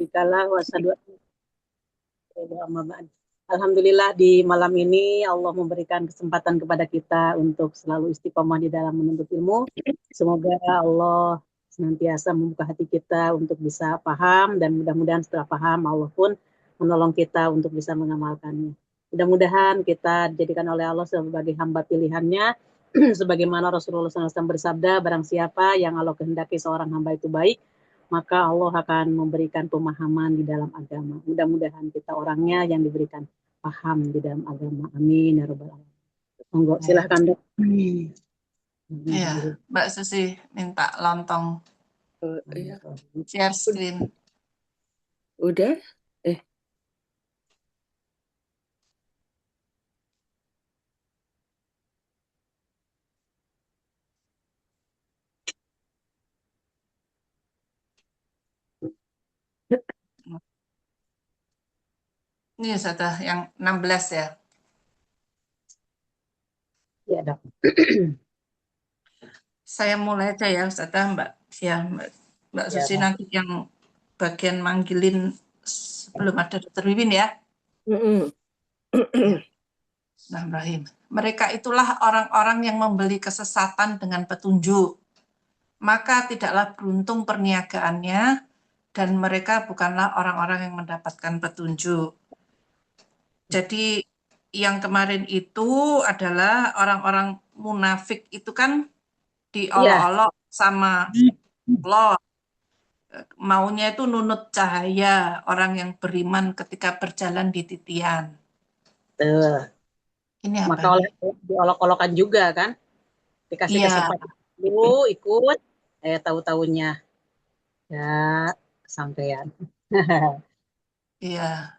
syarikalah wa asyhadu anna Alhamdulillah di malam ini Allah memberikan kesempatan kepada kita untuk selalu istiqomah di dalam menuntut ilmu. Semoga Allah senantiasa membuka hati kita untuk bisa paham, dan mudah-mudahan setelah paham Allah pun menolong kita untuk bisa mengamalkannya. Mudah-mudahan kita dijadikan oleh Allah sebagai hamba pilihannya. Sebagaimana Rasulullah SAW bersabda, barang siapa yang Allah kehendaki seorang hamba itu baik, maka Allah akan memberikan pemahaman di dalam agama. Mudah-mudahan kita orangnya yang diberikan paham di dalam agama. Amin ya rabbal alamin. Monggo silahkan Dok. Iya, Mbak Susi minta lontong. Iya. Share screen. Udah? Ini sudah yang 16 ya. Ya Dok. Saya mulai aja ya Ustazah, Mbak. Ya, Mbak Susi nanti yang bagian manggilin sebelum ada Dr. Wiwin ya. Bismillahirrahmanirrahim. Mereka itulah orang-orang yang membeli kesesatan dengan petunjuk. Maka tidaklah beruntung perniagaannya, dan mereka bukanlah orang-orang yang mendapatkan petunjuk. Jadi yang kemarin itu adalah orang-orang munafik itu kan diolok-olok sama Allah. Maunya itu nunut cahaya orang yang beriman ketika berjalan di titian. Ini apa Maka oleh diolok-olokan juga kan, dikasih kesempatan dulu ikut, tahu-tahunya ya sampean. Iya,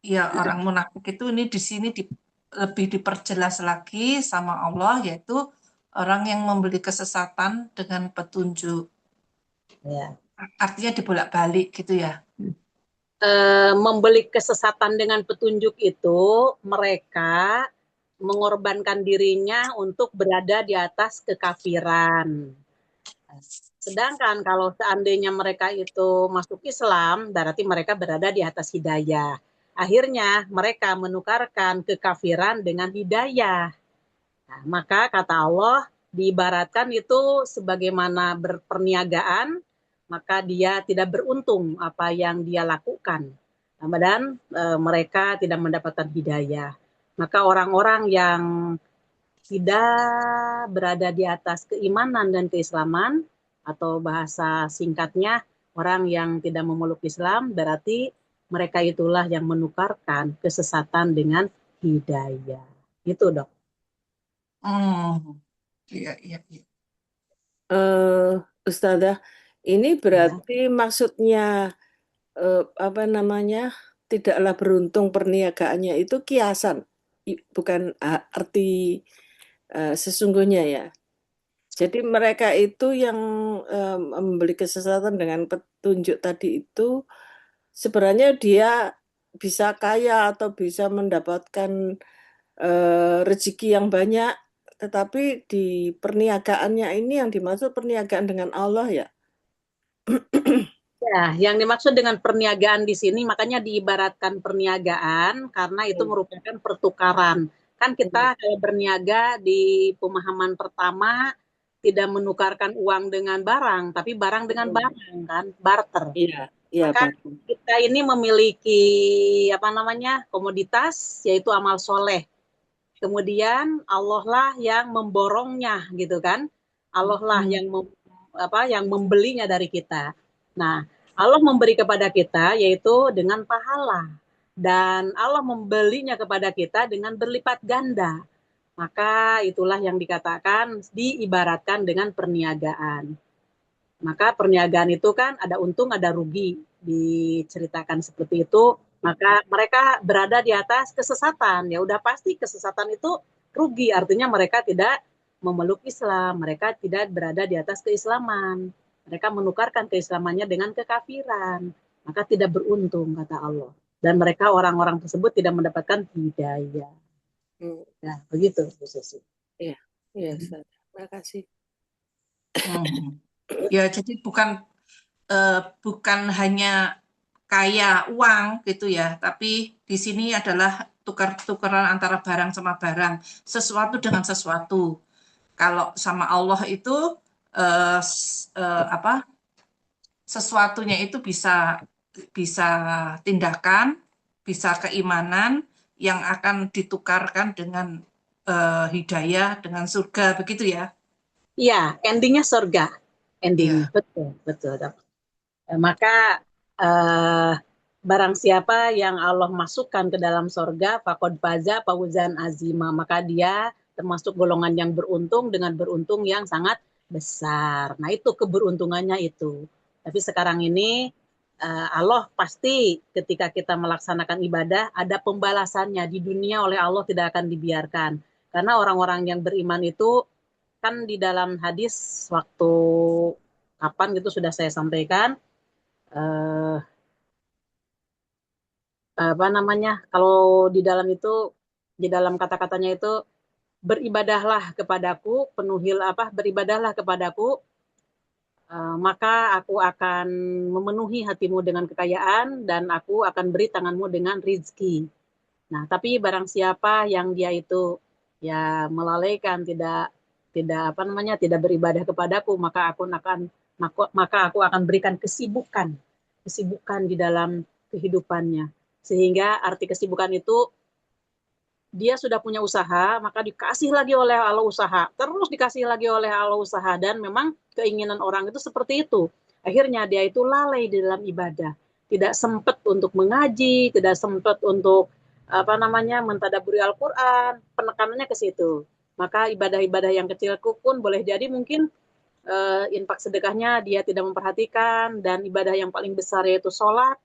ya orang munafik itu ini di sini lebih diperjelas lagi sama Allah, yaitu orang yang membeli kesesatan dengan petunjuk. Ya. Artinya dibolak-balik gitu ya. Membeli kesesatan dengan petunjuk itu mereka mengorbankan dirinya untuk berada di atas kekafiran. Sedangkan kalau seandainya mereka itu masuk Islam, berarti mereka berada di atas hidayah. Akhirnya mereka menukarkan kekafiran dengan hidayah. Nah, maka kata Allah, diibaratkan itu sebagaimana berperniagaan, maka dia tidak beruntung apa yang dia lakukan. Dan mereka tidak mendapatkan hidayah. Maka orang-orang yang tidak berada di atas keimanan dan keislaman, atau bahasa singkatnya orang yang tidak memeluk Islam, berarti mereka itulah yang menukarkan kesesatan dengan hidayah. Itu Dok. Iya. Ustazah, ini berarti maksudnya apa namanya, tidaklah beruntung perniagaannya itu kiasan, bukan arti sesungguhnya ya. Jadi mereka itu yang membeli kesesatan dengan petunjuk tadi itu sebenarnya dia bisa kaya atau bisa mendapatkan rezeki yang banyak, tetapi di perniagaannya ini yang dimaksud perniagaan dengan Allah ya. Ya, yang dimaksud dengan perniagaan di sini makanya diibaratkan perniagaan karena itu merupakan pertukaran. Kan kita kalau berniaga di pemahaman pertama tidak menukarkan uang dengan barang, tapi barang dengan barang kan, barter. Iya, Maka betul. kita ini memiliki komoditas yaitu amal soleh. Kemudian Allah lah yang memborongnya gitu kan. Allah lah yang membelinya dari kita. Nah, Allah memberi kepada kita yaitu dengan pahala, dan Allah membelinya kepada kita dengan berlipat ganda. Maka itulah yang dikatakan diibaratkan dengan perniagaan. Maka perniagaan itu kan ada untung ada rugi, diceritakan seperti itu. Maka mereka berada di atas kesesatan, ya udah pasti kesesatan itu rugi, artinya mereka tidak memeluk Islam, mereka tidak berada di atas keislaman, mereka menukarkan keislamannya dengan kekafiran, maka tidak beruntung kata Allah, dan mereka orang-orang tersebut tidak mendapatkan hidayah. Nah begitu Bu Susi. Iya, terima kasih. Ya, jadi bukan bukan hanya kaya uang gitu ya, tapi di sini adalah tukar-tukaran antara barang sama barang, sesuatu dengan sesuatu. Kalau sama Allah itu apa? Sesuatunya itu bisa bisa tindakan, bisa keimanan yang akan ditukarkan dengan hidayah, dengan surga, begitu ya? Iya, endingnya surga. Endingnya, Iya. betul, betul, Dok. Maka eh, barang siapa yang Allah masukkan ke dalam surga, faqad faza fawzan azima, maka dia termasuk golongan yang beruntung dengan beruntung yang sangat besar. Nah, itu keberuntungannya itu. Tapi sekarang ini Allah pasti ketika kita melaksanakan ibadah ada pembalasannya di dunia oleh Allah tidak akan dibiarkan. Karena orang-orang yang beriman itu kan di dalam hadis waktu kapan gitu sudah saya sampaikan eh, apa namanya kalau di dalam itu di dalam kata-katanya itu beribadahlah kepadaku penuhil apa beribadahlah kepadaku maka aku akan memenuhi hatimu dengan kekayaan dan aku akan beri tanganmu dengan rizki. Nah, tapi barang siapa yang dia itu ya melalaikan tidak apa namanya tidak beribadah kepadaku maka aku akan berikan kesibukan di dalam kehidupannya. Sehingga arti kesibukan itu dia sudah punya usaha, maka dikasih lagi oleh Allah usaha, terus dikasih lagi oleh Allah usaha, dan memang keinginan orang itu seperti itu. Akhirnya dia itu lalai di dalam ibadah, tidak sempat untuk mengaji, tidak sempat untuk apa namanya mentadaburi Al-Quran, penekanannya ke situ. Maka ibadah-ibadah yang kecilku pun boleh jadi mungkin infak sedekahnya dia tidak memperhatikan, dan ibadah yang paling besar yaitu sholat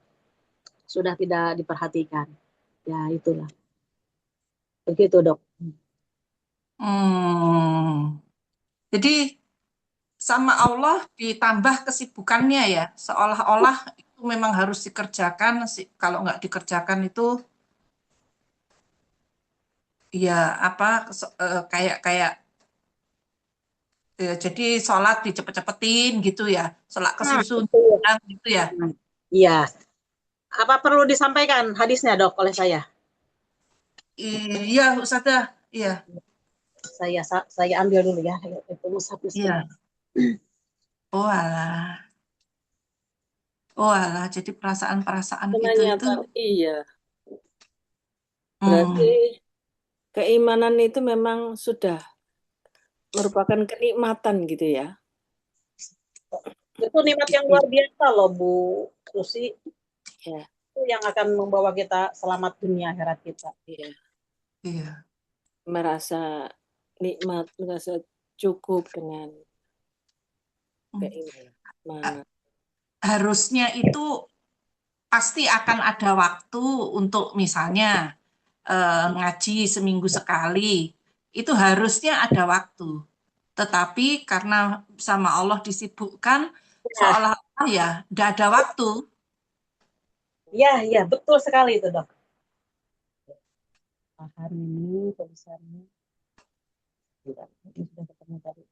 sudah tidak diperhatikan. Ya itulah, begitu dok. Jadi sama Allah ditambah kesibukannya ya, seolah-olah itu memang harus dikerjakan. Kalau nggak dikerjakan itu ya apa kayak kayak jadi sholat dicepet-cepetin gitu ya, sholat Nah, kesusun betul. gitu ya. Iya. Apa perlu disampaikan hadisnya, Dok, oleh saya? Iya, Ustazah. Iya, Saya ambil dulu ya itu mushafnya iya. sebentar. Oh alah. Oh alah, jadi perasaan-perasaan itu Ternyata iya. Berarti hmm, keimanan itu memang sudah merupakan kenikmatan gitu ya. Itu nikmat yang luar biasa loh, Bu Susi. Ya, Itu yang akan membawa kita selamat dunia akhirat kita. iya. iya. Merasa nikmat, merasa cukup dengan Hmm. keimanan. Harusnya itu pasti akan ada waktu untuk misalnya ngaji seminggu sekali. Itu harusnya ada waktu. Tetapi karena sama Allah disibukkan, Ya, seolah-olah ya tidak ada waktu. ya, ya, betul sekali itu, Dok. Paham ini tulisannya. Ini sudah ketemu tadi.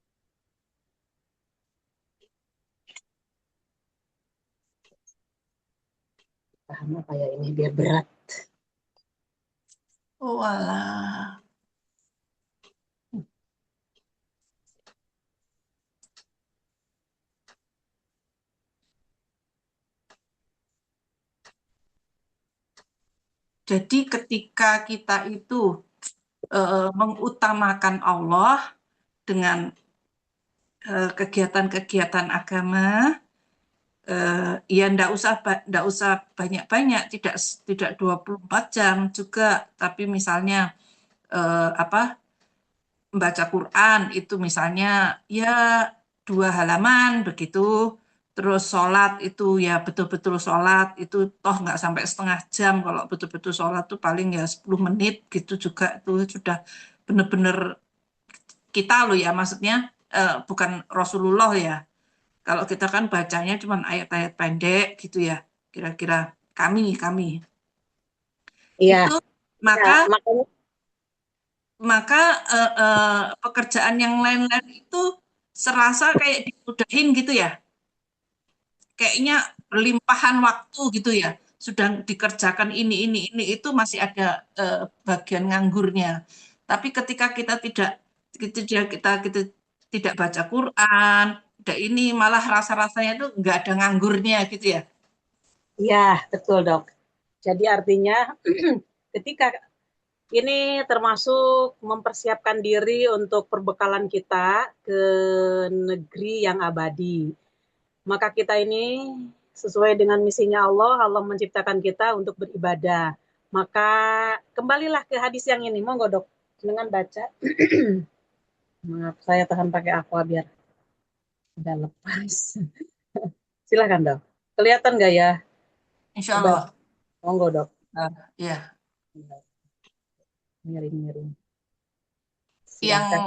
Paham apa ya ini biar berat. Oh alah. Jadi ketika kita itu mengutamakan Allah dengan kegiatan-kegiatan agama, ya ndak usah banyak-banyak, tidak 24 jam juga, tapi misalnya apa membaca Quran itu misalnya ya 2 halaman begitu, terus sholat itu ya betul-betul sholat itu toh nggak sampai setengah jam, kalau betul-betul sholat tuh paling ya 10 menit gitu juga itu sudah benar-benar kita loh ya, maksudnya bukan Rasulullah ya. Kalau kita kan bacanya cuma ayat-ayat pendek gitu ya, kira-kira kami. Iya, Itu ya, maka makanya maka pekerjaan yang lain-lain itu serasa kayak dimudahin gitu ya. kayaknya limpahan waktu gitu ya, sudah dikerjakan ini itu masih ada bagian nganggurnya. Tapi ketika kita kita tidak baca Quran, tidak ini malah rasa-rasanya itu nggak ada nganggurnya gitu ya. Iya, betul dok. Jadi artinya ketika ini termasuk mempersiapkan diri untuk perbekalan kita ke negeri yang abadi. Maka kita ini sesuai dengan misinya Allah, Allah menciptakan kita untuk beribadah. Maka kembalilah ke hadis yang ini. Monggo dok, dengan baca. Maaf, saya tahan pakai aqua biar udah lepas. Silakan dok. Kelihatan nggak ya? Insya Coba, Allah. monggo dok. Ya. Miring-miring. Yang Silahkan.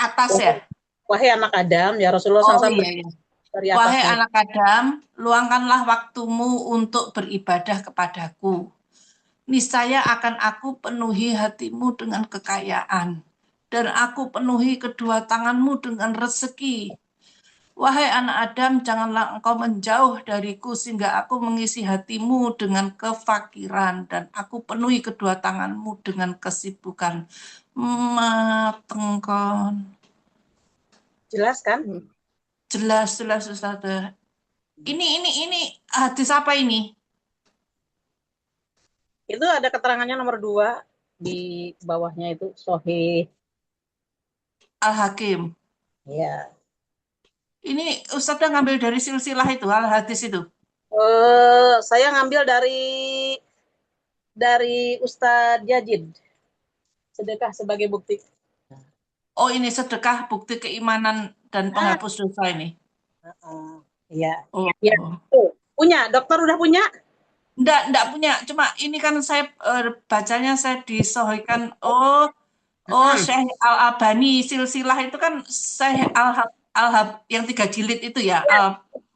atas ya. Wahai anak Adam, ya Rasulullah Oh SAW iya, iya. dari Wahai atasnya. anak Adam, luangkanlah waktumu untuk beribadah kepadaku. Niscaya akan aku penuhi hatimu dengan kekayaan, dan aku penuhi kedua tanganmu dengan rezeki. Wahai anak Adam, janganlah engkau menjauh dariku sehingga aku mengisi hatimu dengan kefakiran, dan aku penuhi kedua tanganmu dengan kesibukan. Matengkon. Jelas kan? Jelas, Ustazah. Ini hadis apa ini? Itu ada keterangannya nomor 2 di bawahnya itu Sohih. Al-Hakim. Ya. Ini Ustazah ngambil dari silsilah itu, al-hadis itu. Saya ngambil dari Ustadz Jajid. Sedekah sebagai bukti. Oh, ini sedekah bukti keimanan dan penghapus dosa ini. Iya. Oh. Ya. Punya, dokter udah punya? Enggak punya. Cuma ini kan saya bacanya saya disohikan. Oh, Syekh Al-Albani silsilah itu kan Syekh Al-Hab yang 3 jilid itu ya.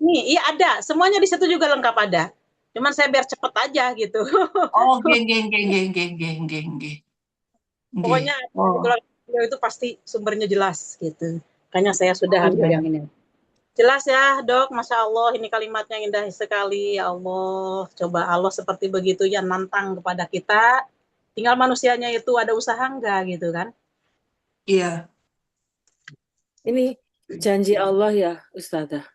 Nih, iya ada. Semuanya di situ juga lengkap ada. Cuman saya biar cepet aja gitu. Oh, geng. Pokoknya Oh, itu pasti sumbernya jelas gitu. Makanya saya sudah ambil iya. yang ini. Jelas ya dok, Masya Allah ini kalimatnya indah sekali ya Allah. Coba Allah seperti begitu ya nantang kepada kita. Tinggal manusianya itu ada usaha enggak gitu kan. Iya. Ini janji Allah ya, Ustazah.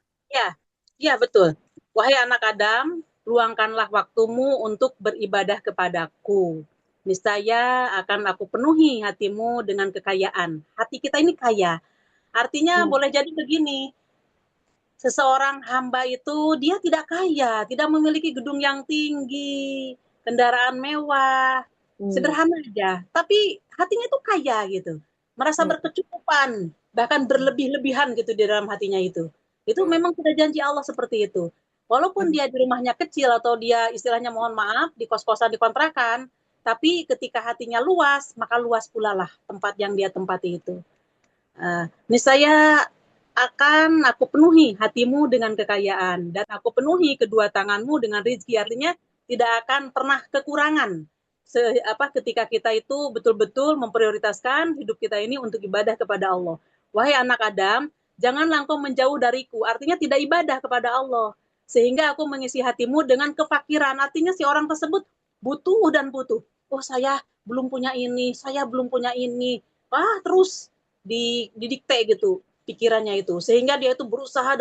Ya betul. Wahai anak Adam, luangkanlah waktumu untuk beribadah kepadaku. Niscaya akan aku penuhi hatimu dengan kekayaan. Hati kita ini kaya. Artinya boleh jadi begini, seseorang hamba itu dia tidak kaya, tidak memiliki gedung yang tinggi, kendaraan mewah, sederhana aja. Tapi hatinya itu kaya gitu, merasa berkecukupan, bahkan berlebih-lebihan gitu di dalam hatinya itu. Itu memang sudah janji Allah seperti itu. Walaupun dia di rumahnya kecil atau dia istilahnya mohon maaf di kos-kosan di kontrakan, tapi ketika hatinya luas, maka luas pula lah tempat yang dia tempati itu. Niscaya akan aku penuhi hatimu dengan kekayaan dan aku penuhi kedua tanganmu dengan rezeki. Artinya tidak akan pernah kekurangan ketika kita itu betul-betul memprioritaskan hidup kita ini untuk ibadah kepada Allah. Wahai anak Adam, janganlah engkau menjauh dariku. Artinya tidak ibadah kepada Allah. Sehingga aku mengisi hatimu dengan kefakiran. Artinya si orang tersebut butuh dan butuh. Oh saya belum punya ini, saya belum punya ini. Wah terus didikte gitu pikirannya itu sehingga dia itu berusaha.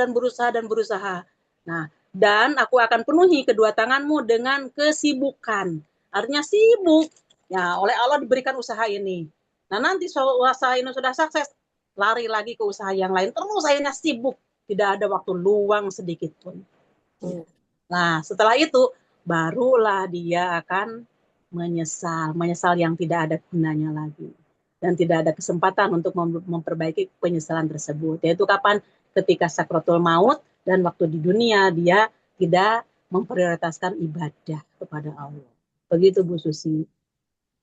Nah, dan aku akan penuhi kedua tanganmu dengan kesibukan. Artinya sibuk. Ya, oleh Allah diberikan usaha ini. Nah, nanti usaha ini sudah sukses, lari lagi ke usaha yang lain. Terus akhirnya sibuk, tidak ada waktu luang sedikit pun. Nah, setelah itu barulah dia akan menyesal yang tidak ada gunanya lagi. Dan tidak ada kesempatan untuk memperbaiki penyesalan tersebut. Yaitu kapan? Ketika sakratul maut dan waktu di dunia dia tidak memprioritaskan ibadah kepada Allah. Begitu Bu Susi.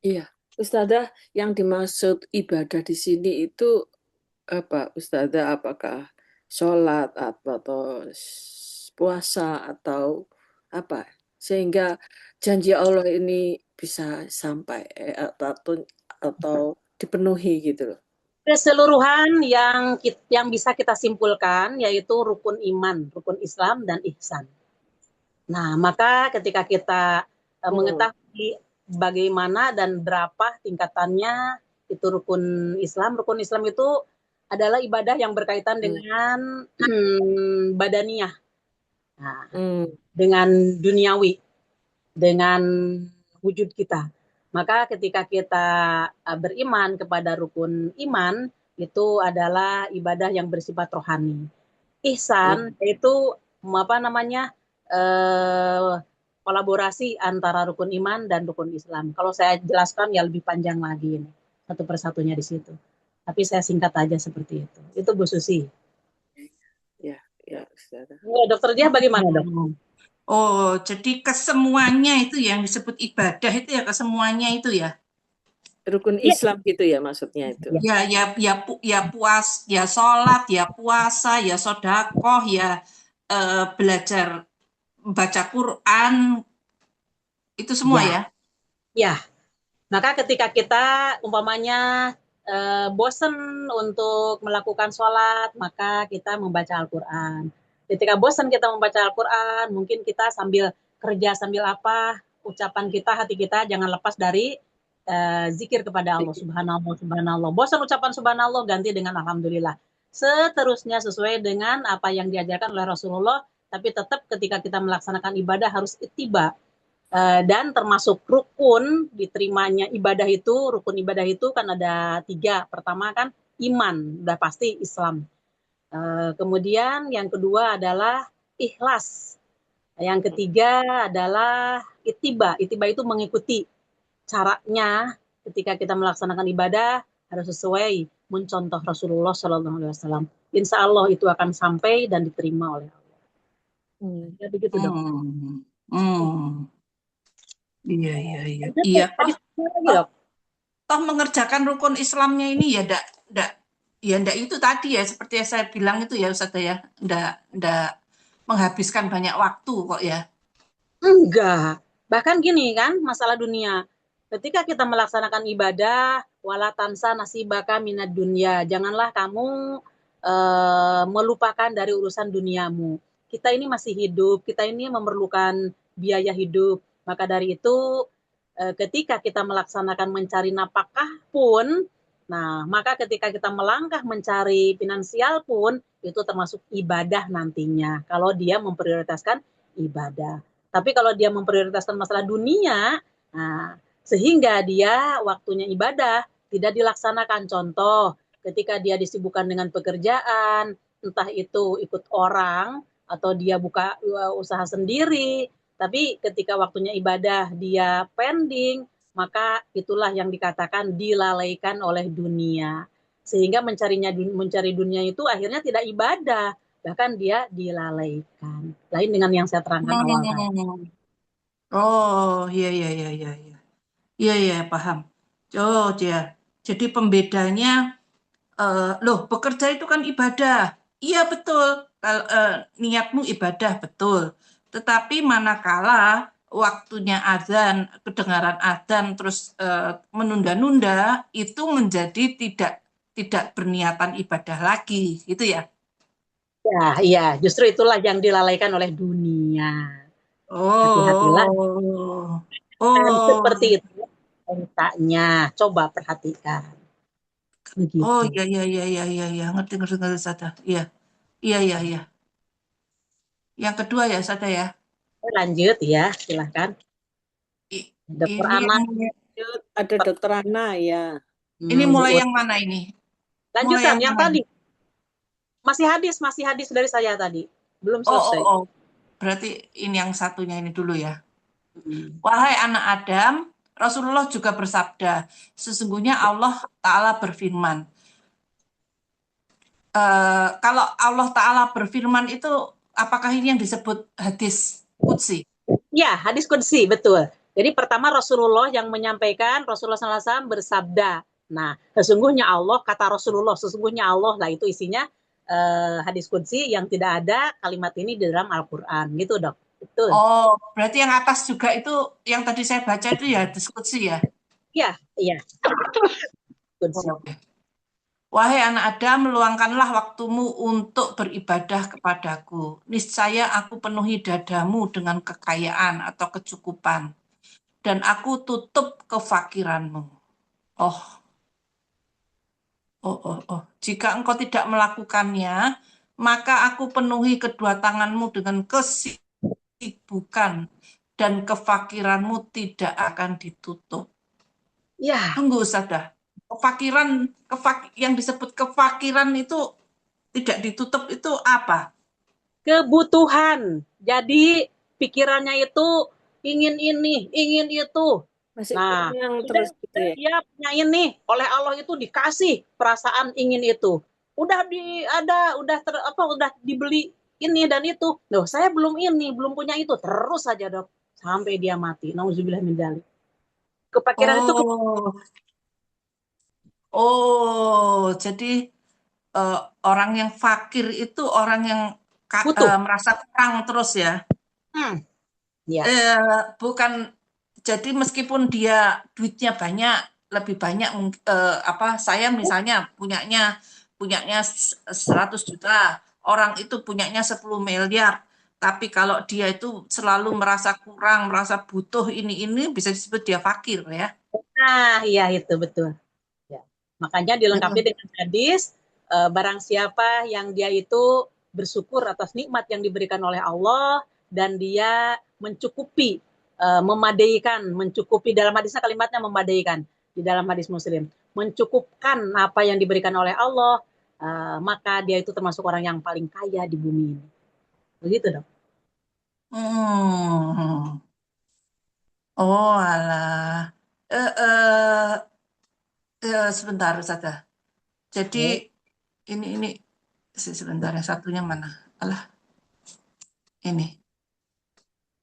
Iya, Ustazah, yang dimaksud ibadah di sini itu apa, Ustazah? Apakah sholat atau puasa atau apa? Sehingga janji Allah ini bisa sampai atau dipenuhi gitu loh. Keseluruhan yang bisa kita simpulkan yaitu rukun iman, rukun Islam dan ihsan. Nah, maka ketika kita mengetahui bagaimana dan berapa tingkatannya itu rukun Islam itu adalah ibadah yang berkaitan dengan badaniyah, nah, dengan duniawi, dengan wujud kita. Maka ketika kita beriman kepada rukun iman, itu adalah ibadah yang bersifat rohani. Ihsan itu kolaborasi antara rukun iman dan rukun Islam. Kalau saya jelaskan ya lebih panjang lagi ini, satu persatunya di situ. Tapi saya singkat aja seperti itu. Itu Bu Susi. Ya, Dokter Dia bagaimana, Dok? Oh, jadi kesemuanya itu yang disebut ibadah itu ya, kesemuanya itu ya. Rukun Islam gitu ya maksudnya itu. Ya sholat, ya puasa, ya sedekah, ya belajar baca Quran, itu semua ya. Ya. Maka ketika kita umpamanya bosan untuk melakukan sholat, maka kita membaca Al-Quran. Ketika bosan kita membaca Al-Quran, mungkin kita sambil kerja, sambil apa, ucapan kita, hati kita jangan lepas dari zikir kepada Allah, subhanallah, subhanallah. Bosan ucapan subhanallah, ganti dengan alhamdulillah. Seterusnya sesuai dengan apa yang diajarkan oleh Rasulullah, tapi tetap ketika kita melaksanakan ibadah harus ittiba. Dan termasuk rukun diterimanya ibadah itu, rukun ibadah itu kan ada 3. Pertama kan iman, udah pasti Islam. Kemudian yang kedua adalah ikhlas. Yang ketiga adalah ittiba. Ittiba itu mengikuti. Caranya ketika kita melaksanakan ibadah harus sesuai mencontoh Rasulullah SAW. Insya Allah itu akan sampai dan diterima oleh Allah. Ya begitu, Dok. Iya. Toh mengerjakan rukun Islamnya ini ya ndak itu tadi ya, seperti yang saya bilang itu ya Ustaz ya, ndak menghabiskan banyak waktu kok ya. Enggak. Bahkan gini kan masalah dunia. Ketika kita melaksanakan ibadah, wala tansa nasibaka minad dunya. Janganlah kamu melupakan dari urusan duniamu. Kita ini masih hidup, kita ini memerlukan biaya hidup. Maka dari itu ketika kita melaksanakan mencari nafkah pun, nah maka ketika kita melangkah mencari finansial pun itu termasuk ibadah nantinya. Kalau dia memprioritaskan ibadah. Tapi kalau dia memprioritaskan masalah dunia, nah, sehingga dia waktunya ibadah tidak dilaksanakan. Contoh, ketika dia disibukkan dengan pekerjaan, entah itu ikut orang atau dia buka usaha sendiri, tapi ketika waktunya ibadah dia pending, maka itulah yang dikatakan dilalaikan oleh dunia. Sehingga mencari dunia itu akhirnya tidak ibadah, bahkan dia dilalaikan. Lain dengan yang saya terangkan awal tadi. Oh, iya, paham. Oh, dia. Jadi pembedanya, bekerja itu kan ibadah. Iya betul. Kalau niatmu ibadah betul. Tetapi manakala waktunya azan, kedengaran azan, terus menunda-nunda, itu menjadi tidak berniatan ibadah lagi, gitu ya? Ya, iya, justru itulah yang dilalaikan oleh dunia. Hati-hatilah. Dan seperti itu ceritanya. Coba perhatikan. Begitu. Oh, iya. Ngerti, Sada. Iya. Yang kedua ya, Sada ya. Lanjut ya, silahkan. Dokter Ana. Ada Dokter Ana ya. Ini mulai yang mana ini? Lanjutan yang tadi. Masih hadis dari saya tadi. Belum selesai. Oh. Berarti ini yang satunya ini dulu ya. Wahai anak Adam, Rasulullah juga bersabda, sesungguhnya Allah Ta'ala berfirman. Kalau Allah Ta'ala berfirman itu, apakah ini yang disebut hadis qudsi? Ya, hadis qudsi, betul. Jadi pertama Rasulullah yang menyampaikan, Rasulullah SAW bersabda. Nah, sesungguhnya Allah, kata Rasulullah, sesungguhnya Allah, lah itu isinya hadis qudsi yang tidak ada kalimat ini di dalam Al-Quran. Gitu, Dok. Betul. Oh, berarti yang atas juga itu, yang tadi saya baca itu ya hadis qudsi ya? Iya. Qudsi. Wahai anak Adam, luangkanlah waktumu untuk beribadah kepadaku. Niscaya aku penuhi dadamu dengan kekayaan atau kecukupan, dan aku tutup kefakiranmu. Oh, oh. Jika engkau tidak melakukannya, maka aku penuhi kedua tanganmu dengan kesibukan, dan kefakiranmu tidak akan ditutup. Ya, Tunggu, Ustazah. Yang disebut kefakiran itu tidak ditutup itu apa? kebutuhan. Jadi pikirannya itu ingin ini, ingin itu. Masih Nah, kurang sudah terus gitu ya. dia punya ini, oleh Allah itu dikasih perasaan ingin itu. Udah udah dibeli ini dan itu. Loh, saya belum ini, belum punya itu. Terus saja, Dok, sampai dia mati. Nauzubillah min dzalik. Kepikiran itu Oh, jadi eh, orang yang fakir itu orang yang butuh. merasa kurang terus ya. Hmm, ya. Bukan, jadi meskipun dia duitnya banyak, lebih banyak saya misalnya punyanya 100 juta, orang itu punyanya 10 miliar. Tapi kalau dia itu selalu merasa kurang, merasa butuh ini bisa disebut dia fakir ya. Nah, iya itu betul. Ya. Makanya dilengkapi Mm-mm. dengan hadis, barang siapa yang dia itu bersyukur atas nikmat yang diberikan oleh Allah dan dia mencukupi, mencukupi dalam hadisnya kalimatnya memadaikan di dalam hadis Muslim, mencukupkan apa yang diberikan oleh Allah, maka dia itu termasuk orang yang paling kaya di bumi ini. Begitu dong. Hmm. Oh alah. Eh, eh, Sebentar Ustazah. Jadi Oke. ini sebentar, yang satunya mana? Alah, ini.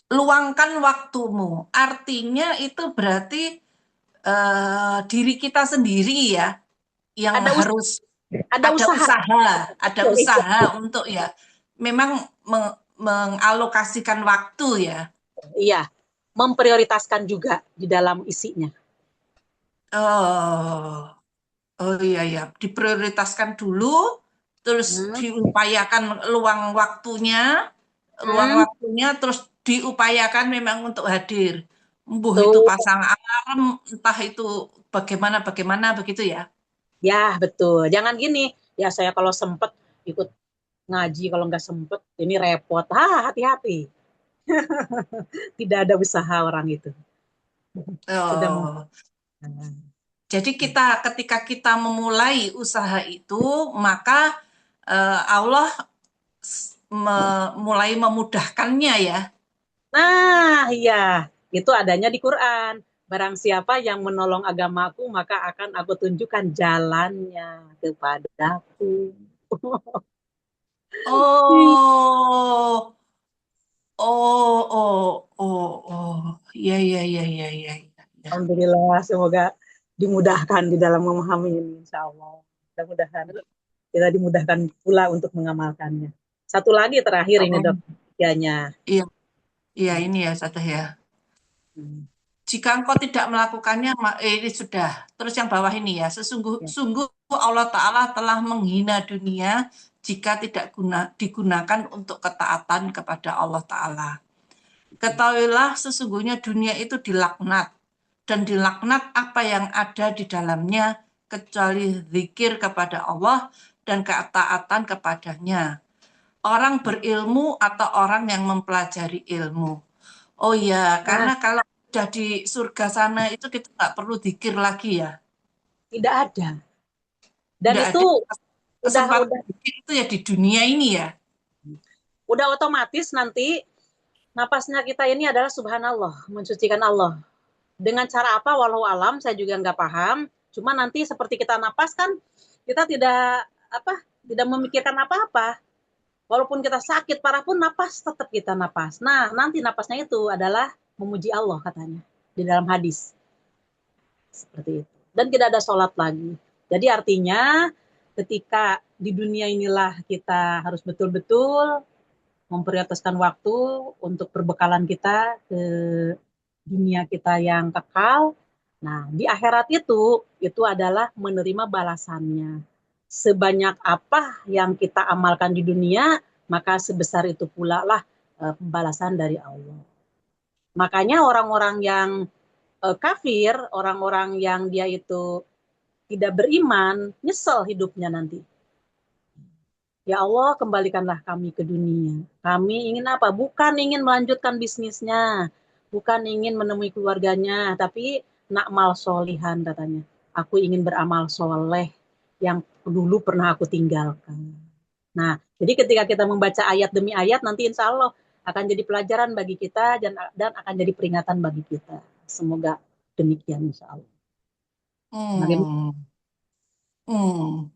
Luangkan waktumu. Artinya itu berarti diri kita sendiri ya yang Ada harus ada ada usaha. usaha, ada Iya, usaha untuk ya memang mengalokasikan waktu ya. iya, memprioritaskan juga di dalam isinya. Oh, oh iya, diprioritaskan dulu, terus Hmm. diupayakan luang Hmm. waktunya, terus diupayakan memang untuk hadir. Embuh itu Tuh. pasang alarm, entah itu bagaimana begitu ya. Ya, betul. Jangan gini, ya saya kalau sempet ikut ngaji, kalau nggak sempet, ini repot. Hati-hati. Tidak ada usaha orang itu. Sudah mem- Oh, jadi ketika kita memulai usaha itu, maka Allah mulai memudahkannya ya. Nah, iya. Itu adanya di Quran. Barang siapa yang menolong agamaku, maka akan aku tunjukkan jalannya kepadaku. Oh, oh, iya. Ya. Alhamdulillah, semoga dimudahkan di dalam memahami ini, insya Allah. Mudah-mudahan kita dimudahkan pula untuk mengamalkannya. Satu lagi terakhir ini, Oh, Dok. Tianya. iya, iya ini ya Sata ya. Hmm. Jika engkau tidak melakukannya, ini sudah. Terus yang bawah ini ya, Ya. sungguh Allah Ta'ala telah menghina dunia jika tidak digunakan untuk ketaatan kepada Allah Ta'ala. Ketahuilah sesungguhnya dunia itu dilaknat, dan dilaknat apa yang ada di dalamnya, kecuali zikir kepada Allah dan ketaatan kepadanya. Orang berilmu atau orang yang mempelajari ilmu. Oh ya, Nah, karena kalau udah di surga sana itu kita nggak perlu zikir lagi ya. tidak ada. Dan Nggak itu ada udah kesempatan udah zikir itu ya di dunia ini ya. udah otomatis nanti napasnya kita ini adalah subhanallah, mensucikan Allah. Dengan cara apa walau alam saya juga nggak paham. Cuma nanti seperti kita napas kan kita tidak memikirkan apa-apa. Walaupun kita sakit parah pun napas tetap kita napas. Nah, nanti napasnya itu adalah memuji Allah katanya di dalam hadis. Seperti itu. Dan tidak ada sholat lagi. Jadi artinya ketika di dunia inilah kita harus betul-betul memprioritaskan waktu untuk perbekalan kita ke dunia kita yang kekal. Nah, di akhirat itu adalah menerima balasannya. sebanyak apa yang kita amalkan di dunia, maka sebesar itu pula lah pembalasan dari Allah. Makanya orang-orang yang kafir, orang-orang yang dia itu tidak beriman, nyesel hidupnya nanti. Ya Allah, kembalikanlah kami ke dunia. Kami ingin apa? Bukan ingin melanjutkan bisnisnya, bukan ingin menemui keluarganya, tapi nakmal solihan katanya. Aku ingin beramal soleh yang dulu pernah aku tinggalkan. Nah, jadi ketika kita membaca ayat demi ayat, nanti insya Allah akan jadi pelajaran bagi kita dan akan jadi peringatan bagi kita. Semoga demikian insya Allah. Hmm. Hmm.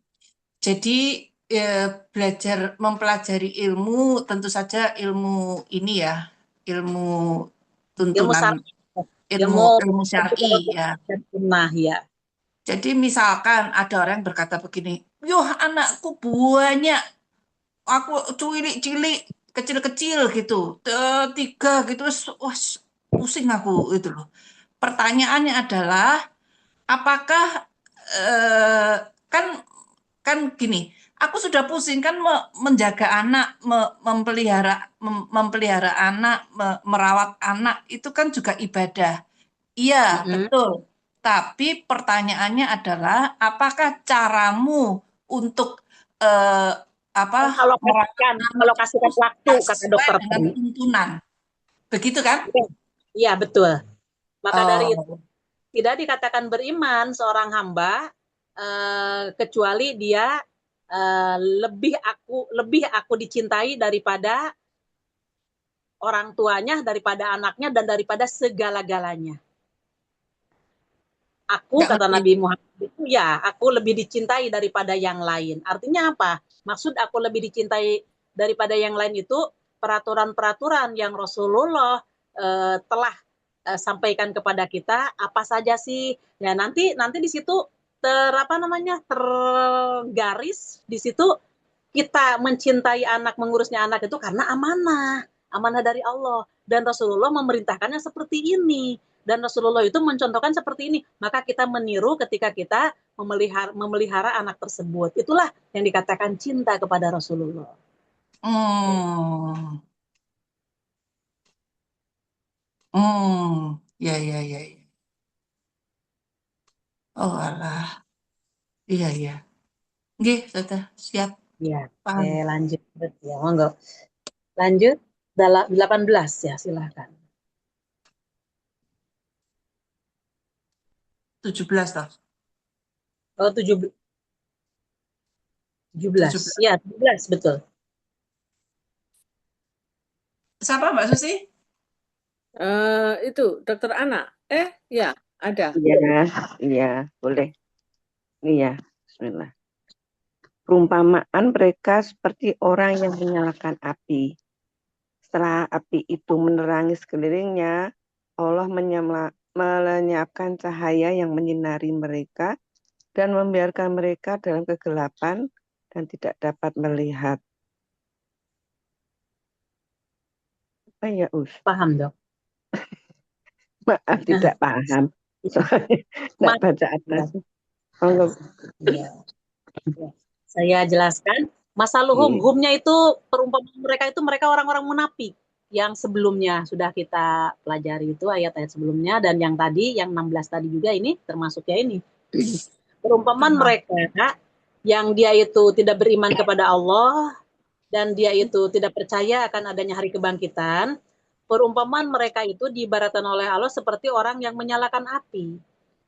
Jadi belajar mempelajari ilmu tentu saja ilmu ini ya, ilmu Ilmu tuntunan syar'i, ilmu ilmu ilmu syar'i ya. dan sunnah ya. Jadi misalkan ada orang yang berkata begini, "Yoh, anakku banyak, aku cilik-cilik, kecil-kecil gitu, tiga gitu, wah, pusing aku itu loh." Pertanyaannya adalah, apakah eh, kan kan gini, aku sudah pusing kan menjaga anak, memelihara anak, merawat anak itu kan juga ibadah. Iya, Mm-mm. betul. Tapi pertanyaannya adalah, apakah caramu untuk eh, apa merawat anak itu Alokasikan waktu tidak kata sesuai dokter dengan tadi. tuntunan? Begitu kan? Iya betul. Maka dari itu Oh, tidak dikatakan beriman seorang hamba kecuali dia lebih aku dicintai daripada orang tuanya, daripada anaknya dan daripada segala-galanya. Aku nggak kata ngerti. Nabi Muhammad itu ya, aku lebih dicintai daripada yang lain. Artinya apa? Maksud aku lebih dicintai daripada yang lain itu peraturan-peraturan yang Rasulullah telah sampaikan kepada kita apa saja sih. Ya nanti di situ apa namanya? Tergaris di situ kita mencintai anak, mengurusnya anak itu karena amanah, amanah dari Allah. Dan Rasulullah memerintahkannya seperti ini. Dan Rasulullah itu mencontohkan seperti ini. Maka kita meniru ketika kita memelihara anak tersebut. Itulah yang dikatakan cinta kepada Rasulullah. Hmm, ya, ya, ya, ya. Oh alah, iya, iya. Nggih, sudah siap, Ya, paham. lanjut. Ya, monggo. Lanjut. 18 ya, silahkan. 17 toh. Oh, 17. 17. Ya, 17, betul. Siapa Mbak Susi? Itu Dokter Ana. Ya, ada. Iya, iya, boleh. Iya, bismillah. Perumpamaan mereka seperti orang yang menyalakan api. Setelah api itu menerangi sekelilingnya, Allah melenyapkan cahaya yang menyinari mereka dan membiarkan mereka dalam kegelapan dan tidak dapat melihat. Apa ya, Paham, Dok. Maaf, tidak paham. Soalnya tidak baca atas. Ya. Saya jelaskan. Masaluhum, humnya itu perumpamaan mereka itu mereka orang-orang munafik yang sebelumnya sudah kita pelajari itu ayat-ayat sebelumnya dan yang tadi yang 16 tadi juga ini termasuk ya ini. Perumpamaan mereka yang dia itu tidak beriman kepada Allah dan dia itu tidak percaya akan adanya hari kebangkitan. Perumpamaan mereka itu diibaratkan oleh Allah seperti orang yang menyalakan api.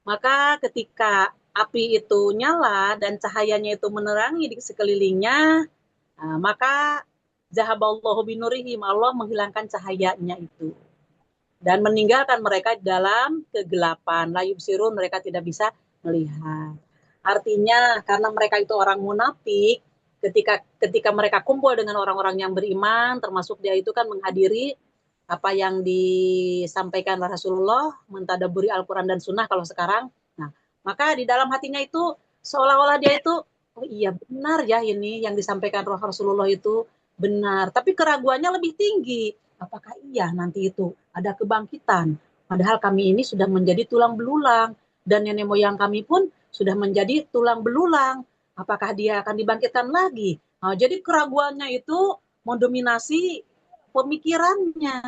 Maka ketika api itu nyala dan cahayanya itu menerangi di sekelilingnya, maka zahaballahu binurihim, Allah menghilangkan cahayanya itu dan meninggalkan mereka dalam kegelapan. La yubsirun, mereka tidak bisa melihat. Artinya karena mereka itu orang munafik, ketika mereka kumpul dengan orang-orang yang beriman, termasuk dia itu kan menghadiri apa yang disampaikan Rasulullah, mentadaburi Al-Quran dan Sunnah kalau sekarang. Nah, maka di dalam hatinya itu seolah-olah dia itu, oh iya benar ya ini yang disampaikan Rasulullah itu benar. Tapi keraguannya lebih tinggi. Apakah iya nanti itu ada kebangkitan? Padahal kami ini sudah menjadi tulang belulang dan nenek moyang kami pun sudah menjadi tulang belulang. Apakah dia akan dibangkitkan lagi? Nah, jadi keraguannya itu mendominasi pemikirannya.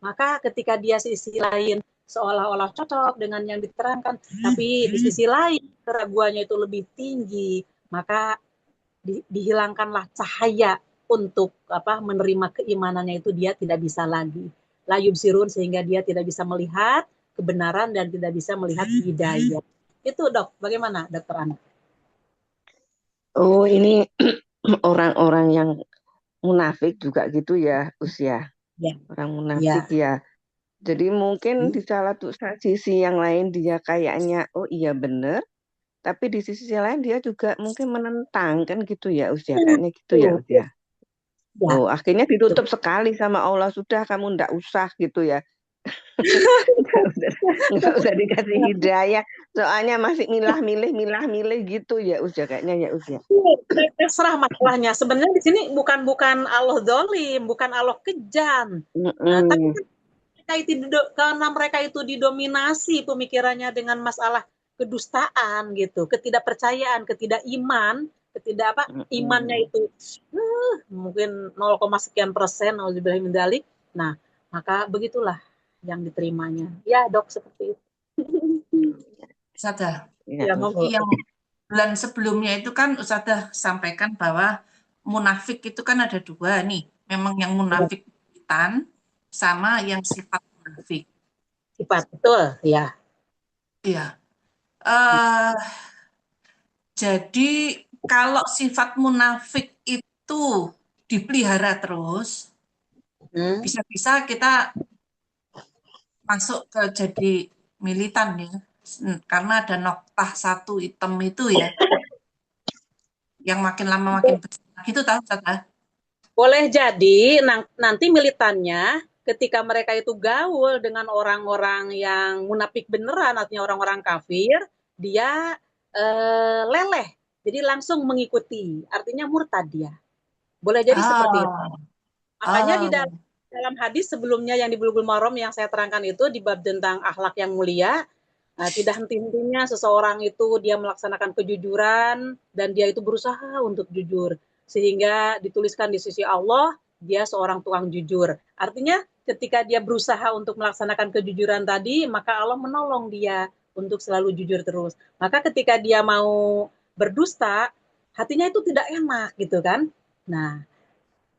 Maka ketika dia sisi lain seolah-olah cocok dengan yang diterangkan, tapi di sisi lain keraguannya itu lebih tinggi, maka dihilangkanlah cahaya untuk menerima keimanannya, itu dia tidak bisa lagi. La yubsirun, sehingga dia tidak bisa melihat kebenaran dan tidak bisa melihat hidayah. Itu Dok, bagaimana Dokter Ana? Oh, ini orang-orang yang munafik juga gitu ya, usia. Ya, Orang ya. munafik ya. Jadi mungkin di salah sisi yang lain dia kayaknya, oh iya bener, tapi di sisi lain dia juga mungkin menentang kan gitu ya, usia. Kayaknya gitu ya, usia. Ya, Oh, akhirnya ditutup sekali sama Allah, sudah kamu ndak usah gitu ya. Nggak usah dikasih hidayah, soalnya masih milah-milih gitu ya, usia kayaknya ya, usia. terserah masalahnya. Sebenarnya di sini bukan Allah dolim, bukan Allah kejam. Tapi karena mereka itu didominasi pemikirannya dengan masalah kedustaan gitu, ketidakpercayaan, ketidakiman, imannya itu mungkin 0, sekian persen, auzubillahi min dzalik. Nah, maka begitulah yang diterimanya. Ya, Dok, seperti itu. Ustazah, Ya, Ya, monggo. yang bulan sebelumnya itu kan Ustazah sampaikan bahwa munafik itu kan ada dua nih. Memang yang munafik bukan sama yang sifat munafik. Sifat, betul, ya. Iya. Jadi kalau sifat munafik itu dipelihara terus, bisa-bisa kita masuk ke jadi militan ya. Karena ada noktah satu hitam itu ya, yang makin lama makin besar. Gitu tahu Ustazah? Boleh jadi nanti militannya ketika mereka itu gaul dengan orang-orang yang munafik beneran, artinya orang-orang kafir, dia leleh. Jadi langsung mengikuti, artinya murtad dia. Boleh jadi seperti itu. Makanya di dalam hadis sebelumnya yang di Bulughul Maram yang saya terangkan itu, di bab tentang akhlak yang mulia, tidak henti-hentinya seseorang itu dia melaksanakan kejujuran dan dia itu berusaha untuk jujur, sehingga dituliskan di sisi Allah dia seorang tukang jujur. Artinya ketika dia berusaha untuk melaksanakan kejujuran tadi, maka Allah menolong dia untuk selalu jujur terus. Maka ketika dia mau berdusta, hatinya itu tidak enak gitu kan. Nah,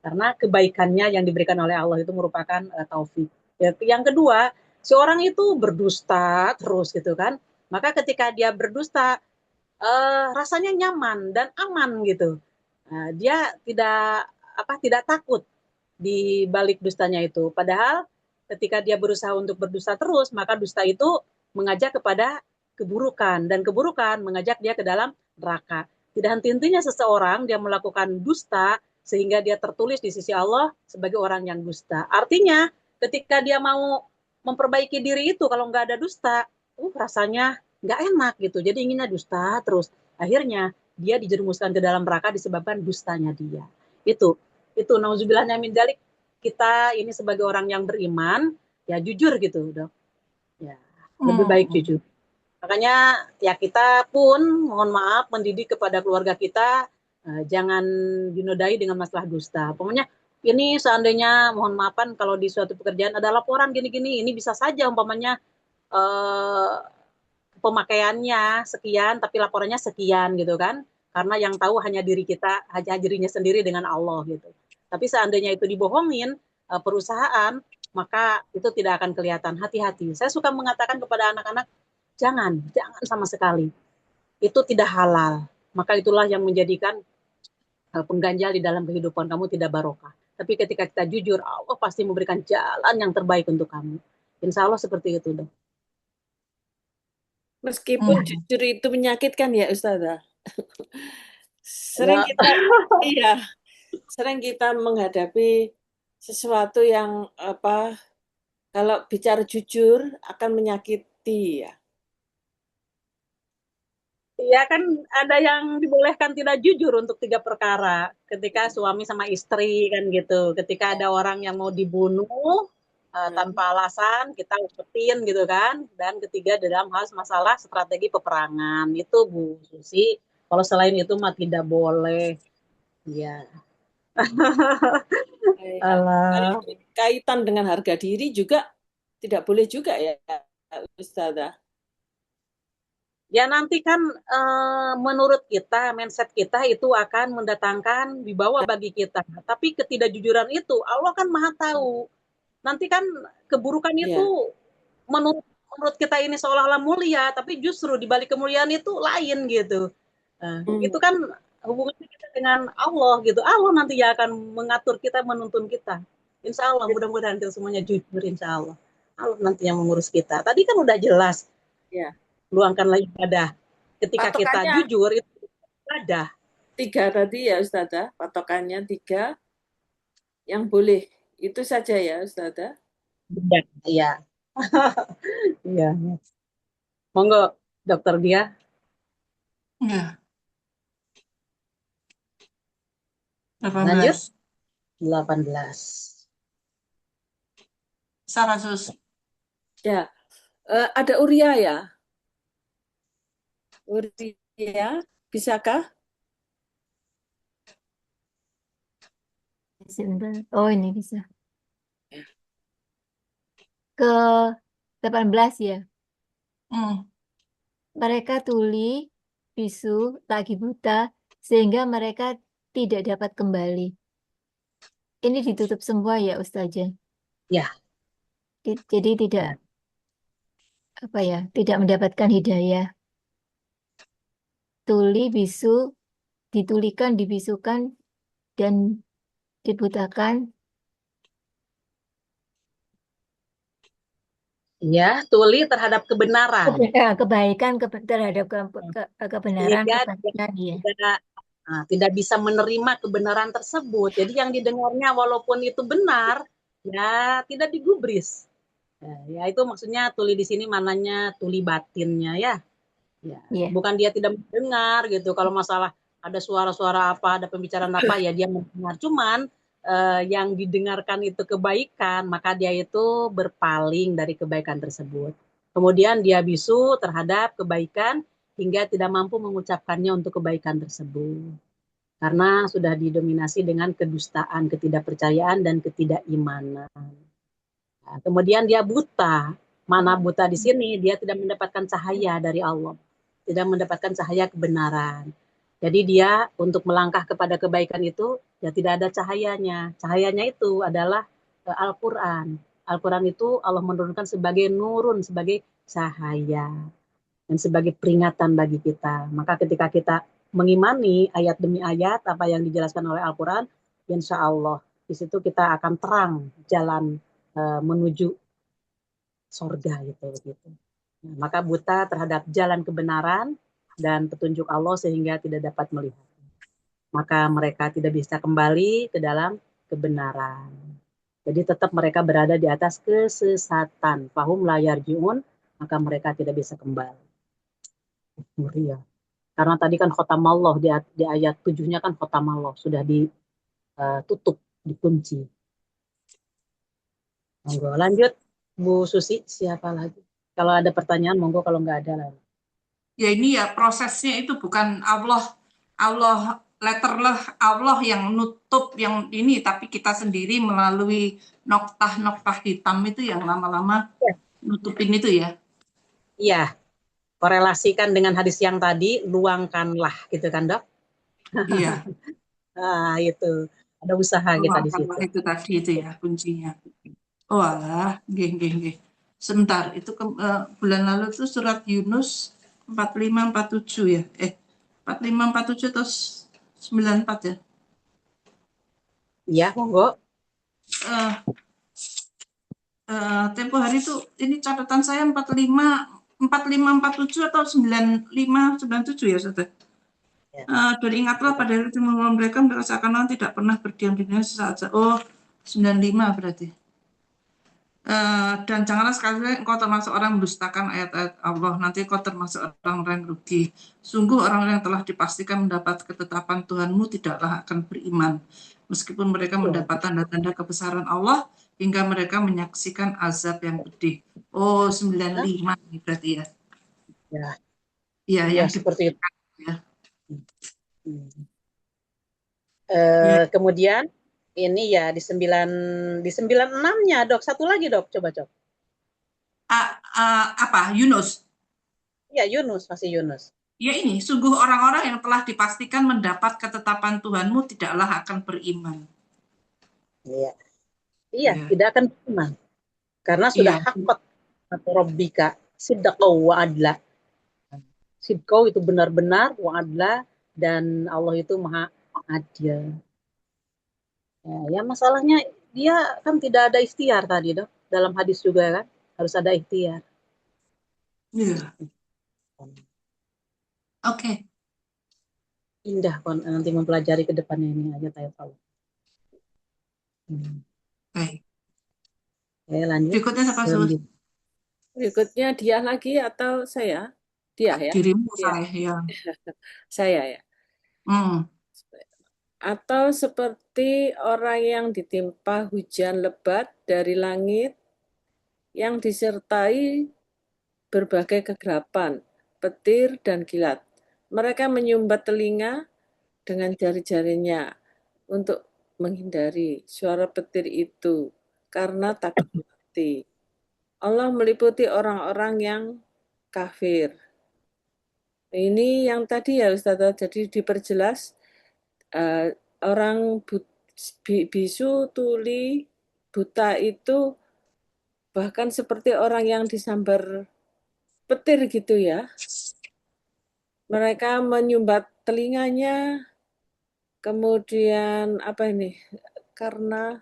karena kebaikannya yang diberikan oleh Allah itu merupakan taufik. Yang kedua, si orang itu berdusta terus gitu kan. Maka ketika dia berdusta, rasanya nyaman dan aman gitu. Dia tidak takut di balik dustanya itu. Padahal ketika dia berusaha untuk berdusta terus, maka dusta itu mengajak kepada keburukan, dan keburukan mengajak dia ke dalam neraka. Tidak henti-hentinya seseorang dia melakukan dusta sehingga dia tertulis di sisi Allah sebagai orang yang dusta. Artinya ketika dia mau memperbaiki diri itu, kalau nggak ada dusta, rasanya nggak enak gitu. Jadi inginnya dusta terus. Akhirnya dia dijerumuskan ke dalam neraka disebabkan dustanya dia. Itu nauzubillahnya min dzalik, kita ini sebagai orang yang beriman ya jujur gitu, Dok. Ya, lebih baik jujur. Makanya ya kita pun mohon maaf mendidik kepada keluarga kita, jangan dinodai dengan masalah dusta. Pokoknya ini seandainya mohon maafan kalau di suatu pekerjaan ada laporan gini-gini, ini bisa saja umpamanya pemakaiannya sekian tapi laporannya sekian gitu kan. Karena yang tahu hanya diri kita, hanya dirinya sendiri dengan Allah gitu. Tapi seandainya itu dibohongin perusahaan, maka itu tidak akan kelihatan. Hati-hati. Saya suka mengatakan kepada anak-anak, jangan sama sekali. Itu tidak halal. Maka itulah yang menjadikan pengganjal di dalam kehidupan kamu tidak barokah. Tapi ketika kita jujur, Allah pasti memberikan jalan yang terbaik untuk kamu. Insya Allah seperti itu, Dok. Meskipun jujur itu menyakitkan ya Ustazah. Sering kita menghadapi sesuatu yang kalau bicara jujur akan menyakiti ya. Iya kan ada yang dibolehkan tidak jujur untuk 3 perkara. Ketika suami sama istri kan gitu. Ketika ada orang yang mau dibunuh tanpa alasan, kita umpetin gitu kan. Dan ketiga dalam hal masalah strategi peperangan. Itu Bu Susi Kalau selain itu mah tidak boleh. Ya. Kalau Alah. kaitan dengan harga diri juga tidak boleh juga ya, Ustazah. Ya nanti kan menurut kita, mindset kita itu akan mendatangkan wibawa bagi kita. Tapi ketidakjujuran itu Allah kan Maha tahu. Nanti kan keburukan itu Ya. menurut menurut kita ini seolah-olah mulia, tapi justru di balik kemuliaan itu lain gitu. Itu kan hubungannya kita dengan Allah gitu. Allah nanti yang akan mengatur kita, menuntun kita. Insya Allah, mudah-mudahan kita semuanya jujur, insya Allah. Allah nanti yang mengurus kita. Tadi kan udah jelas, Ya. luangkanlah ibadah. Ketika kita Patokannya jujur, itu ibadah. 3 tadi ya Ustazah, patokannya 3 yang boleh. Itu saja ya Ustazah. Iya. Iya. Monggo, dokter dia. Ya, Lanjut. 18. 18. Sarah Sus. Ya. Ada Uria ya? Uria, bisakah? Sebentar. Oh, ini bisa. Ke 18 ya. Hmm. Mereka tuli, bisu, lagi buta, sehingga mereka tidak dapat kembali. Ini ditutup semua ya Ustazah. Ya. Jadi tidak tidak mendapatkan hidayah. Tuli, bisu, ditulikan, dibisukan, dan dibutakan. Ya, tuli terhadap kebenaran. Kebaikan terhadap kebenaran, Sehingga kebaikan ya. tidak bisa menerima kebenaran tersebut. Jadi yang didengarnya walaupun itu benar, ya tidak digubris. Ya itu maksudnya tuli di sini mananya tuli batinnya ya. Ya, Yeah. bukan dia tidak mendengar gitu. Kalau masalah ada suara-suara apa, ada pembicaraan apa, ya dia mendengar. Cuman yang didengarkan itu kebaikan, maka dia itu berpaling dari kebaikan tersebut. Kemudian dia bisu terhadap kebaikan hingga tidak mampu mengucapkannya untuk kebaikan tersebut. Karena sudah didominasi dengan kedustaan, ketidakpercayaan, dan ketidakimanan. Nah, kemudian dia buta. Mana buta di sini? Dia tidak mendapatkan cahaya dari Allah. Tidak mendapatkan cahaya kebenaran. Jadi dia untuk melangkah kepada kebaikan itu, ya tidak ada cahayanya. Cahayanya itu adalah Al-Quran. Al-Quran itu Allah menurunkan sebagai nurun, sebagai cahaya. Dan sebagai peringatan bagi kita. Maka ketika kita mengimani ayat demi ayat, apa yang dijelaskan oleh Al-Quran, insya Allah di situ kita akan terang jalan menuju sorga gitu. Nah, maka buta terhadap jalan kebenaran dan petunjuk Allah sehingga tidak dapat melihat. Maka mereka tidak bisa kembali ke dalam kebenaran. Jadi tetap mereka berada di atas kesesatan. Fahum la yarji'un, maka mereka tidak bisa kembali. Ya. Karena tadi kan khotamallah di ayat 7-nya kan khotamallah sudah ditutup, dikunci. Monggo lanjut Bu Susi, siapa lagi? Kalau ada pertanyaan monggo, kalau nggak ada lagi. Ya ini ya prosesnya itu bukan Allah letterlah Allah yang nutup yang ini, tapi kita sendiri melalui noktah-noktah hitam itu yang lama-lama nutupin itu ya. Iya, korelasikan dengan hadis yang tadi, luangkanlah gitu kan Dok? Iya. Itu ada usaha kita di situ. Itu tadi itu ya kuncinya. Oh alah, nggih. Sebentar, itu bulan lalu tuh surat Yunus 45-47 ya. 45-47 atau 94 ya? Iya, monggo. Tempo hari itu ini catatan saya 45-47 atau 95-97 ya, Saudara. Dan ingatlah pada hari itu mereka merasakan tidak pernah berdiam di dunia sesaat. Oh, 95 berarti. Dan janganlah sekali engkau termasuk orang mendustakan ayat-ayat Allah, nanti engkau termasuk orang-orang rugi. Sungguh orang yang telah dipastikan mendapat ketetapan Tuhanmu tidaklah akan beriman, meskipun mereka mendapat tanda-tanda kebesaran Allah hingga mereka menyaksikan azab yang pedih. Oh, 95 berarti ya. Ya, Yang seperti itu. Ya. Hmm. Ya. Kemudian ini ya di 96-nya dok, satu lagi dok, coba cok. Apa Yunus? Ya Yunus, masih Yunus. Ya ini, sungguh orang-orang yang telah dipastikan mendapat ketetapan Tuhanmu tidaklah akan beriman. Iya, iya, Ya, tidak akan beriman karena sudah iya, hakot atau Rabbika sidqau wa adla. Sidqau itu benar-benar, wa adla, dan Allah itu maha adil. Ya, masalahnya dia kan tidak ada ikhtiar tadi dok. Dalam hadis juga kan harus ada ikhtiar. iya. Oke. Indah kon nanti mempelajari ke depannya ini aja tahu tahu. Baik. Oke, lanjut. Berikutnya siapa, Sus? Berikutnya dia lagi atau saya? Dia ya? Dirimu, Dia. ya. Saya ya. Hmm. Atau seperti orang yang ditimpa hujan lebat dari langit yang disertai berbagai kegelapan, petir, dan kilat. Mereka menyumbat telinga dengan jari-jarinya untuk menghindari suara petir itu karena takut mati. Allah meliputi orang-orang yang kafir. Ini yang tadi ya Ustazah, jadi diperjelas orang bisu, tuli, buta itu bahkan seperti orang yang disambar petir gitu ya. Mereka menyumbat telinganya, kemudian apa ini? Karena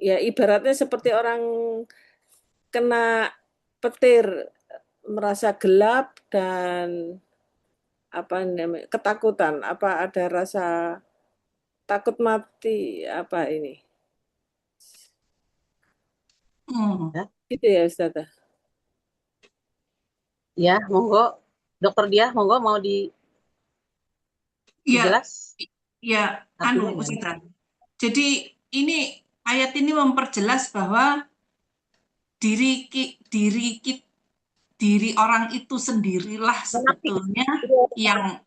ya ibaratnya seperti orang kena petir, merasa gelap dan apa namanya ketakutan, apa ada rasa takut mati apa ini? Ya, Gitu ya Ustazah. ya monggo. Dokter dia, monggo mau Ya, dijelas ya, artinya ya. Ustazah. Jadi ini ayat ini memperjelas bahwa diri diri orang itu sendirilah sebetulnya yang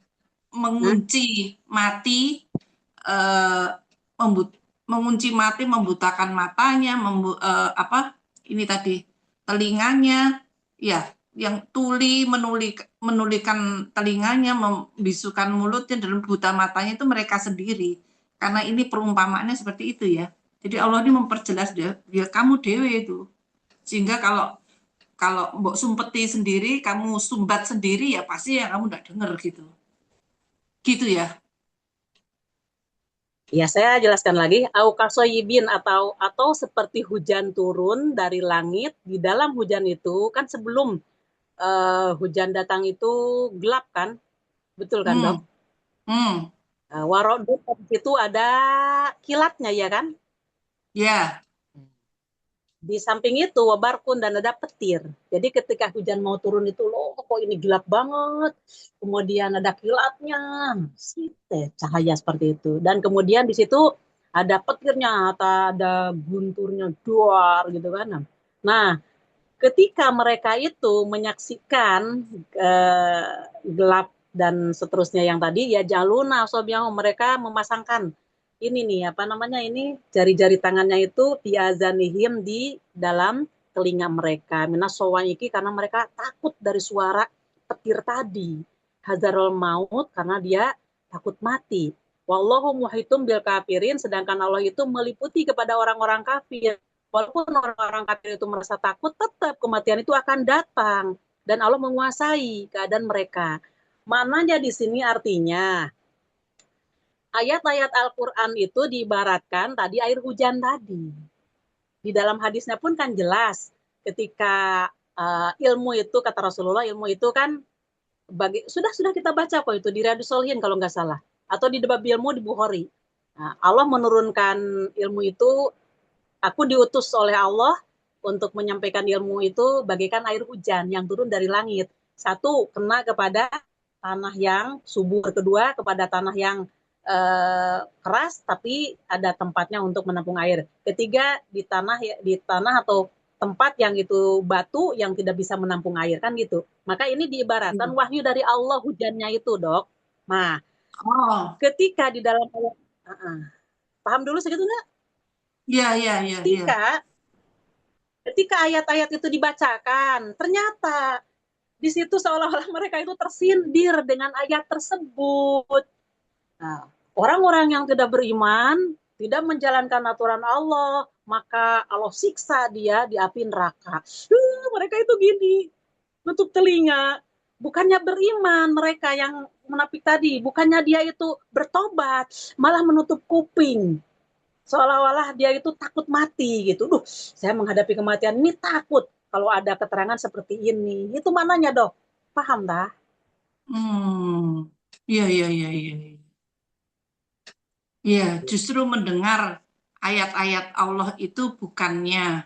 mengunci mati, mengunci mati, membutakan matanya, ini tadi telinganya, ya, yang tuli menulikan telinganya, membisukan mulutnya, dan buta matanya itu mereka sendiri. Karena ini perumpamaannya seperti itu ya. Jadi Allah ini memperjelas dia kamu dewe itu. Sehingga kalau mbok sumpeti sendiri, kamu sumbat sendiri, ya pasti ya kamu nggak dengar gitu. Gitu ya. Ya, saya jelaskan lagi, aukasoyibin atau seperti hujan turun dari langit. Di dalam hujan itu kan sebelum hujan datang itu gelap kan, betul kan dok? Warodut itu ada kilatnya ya kan? Ya. Di samping itu wabarkun dan ada petir. Jadi ketika hujan mau turun itu loh kok ini gelap banget. Kemudian ada kilatnya, cahaya seperti itu. Dan kemudian di situ ada petirnya, ada gunturnya duar gitu kan. Nah, ketika mereka itu menyaksikan gelap dan seterusnya yang tadi ya jaluna yang mereka memasangkan ini nih apa namanya ini jari-jari tangannya itu diazanihim di dalam telinga mereka minas iki karena mereka takut dari suara petir tadi hazarul maut karena dia takut mati wallahu muhitum bil kafirin sedangkan Allah itu meliputi kepada orang-orang kafir walaupun orang-orang kafir itu merasa takut tetap kematian itu akan datang dan Allah menguasai keadaan mereka maknanya di sini artinya ayat-ayat Al-Quran itu diibaratkan tadi air hujan tadi. Di dalam hadisnya pun kan jelas ketika ilmu itu kata Rasulullah ilmu itu kan sudah kita baca kok itu di Riyadhus Shalihin kalau nggak salah atau di Bab Ilmu di Bukhari. Nah, Allah menurunkan ilmu itu aku diutus oleh Allah untuk menyampaikan ilmu itu bagaikan air hujan yang turun dari langit. Satu kena kepada tanah yang subur, kedua kepada tanah yang keras tapi ada tempatnya untuk menampung air. Ketiga di tanah atau tempat yang itu batu yang tidak bisa menampung air kan gitu. Maka ini diibaratkan wahyu dari Allah hujannya itu, Dok. Nah, ketika di dalam ayat, paham dulu segitu enggak? Iya. Ketika ayat-ayat itu dibacakan, ternyata di situ seolah-olah mereka itu tersindir dengan ayat tersebut. Nah, orang-orang yang tidak beriman, tidak menjalankan aturan Allah, maka Allah siksa dia di api neraka. Mereka itu gini, nutup telinga. Bukannya beriman mereka yang munafik tadi, bukannya dia itu bertobat, malah menutup kuping. Seolah-olah dia itu takut mati gitu. Saya menghadapi kematian ini takut kalau ada keterangan seperti ini. Itu mananya, Dok? Paham dah? Iya. Iya, justru mendengar ayat-ayat Allah itu bukannya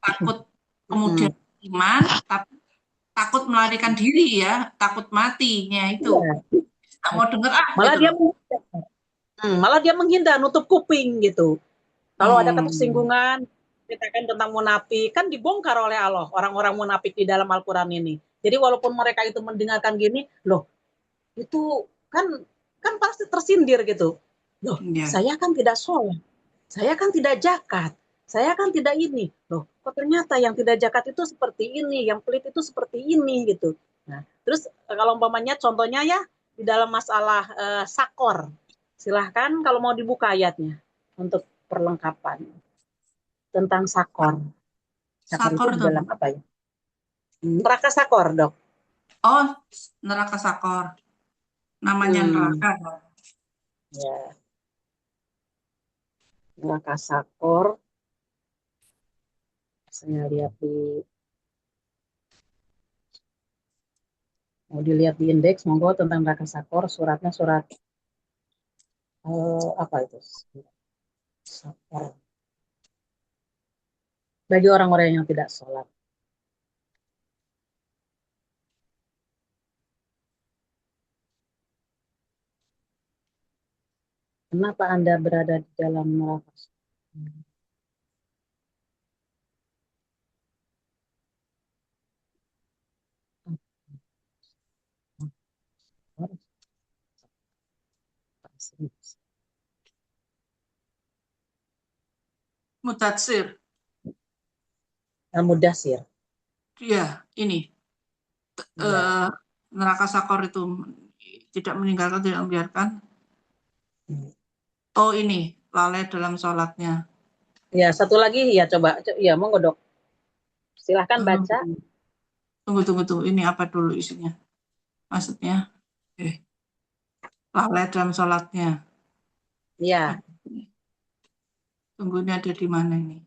takut kemudian iman, tapi takut melarikan diri ya, takut matinya itu. Tak mau dengar malah dia menghindar, nutup kuping gitu. Kalau ada ketersinggungan, ceritakan tentang munafik, kan dibongkar oleh Allah orang-orang munafik di dalam Al-Quran ini. Jadi walaupun mereka itu mendengarkan gini, loh itu kan pasti tersindir gitu. Loh, saya kan tidak sholat, saya kan tidak zakat, saya kan tidak ini. Loh, kok ternyata yang tidak zakat itu seperti ini, yang pelit itu seperti ini gitu. Nah, terus kalau umpamanya contohnya ya di dalam masalah sakor. Silahkan kalau mau dibuka ayatnya untuk perlengkapan tentang sakor. Sakor itu dalam apa ya? Neraka sakor, Dok. Oh, neraka sakor. Namanya neraka. Ya. Neraka sakor. Saya lihat mau dilihat di indeks, monggo tentang neraka sakor. Suratnya surat apa itu? Sakor. Bagi orang-orang yang tidak sholat. Kenapa Anda berada di dalam neraka? Mudatsir. Mudatsir. Iya, ini. Neraka sakor itu tidak meninggalkan, tidak membiarkan. Oh, ini lalai dalam sholatnya. Ya, satu lagi ya coba. Ya, monggo, Dok. Silahkan baca. Tunggu. Ini apa dulu isinya? Maksudnya, lalai dalam sholatnya. Iya. Tunggu, ini ada di mana ini?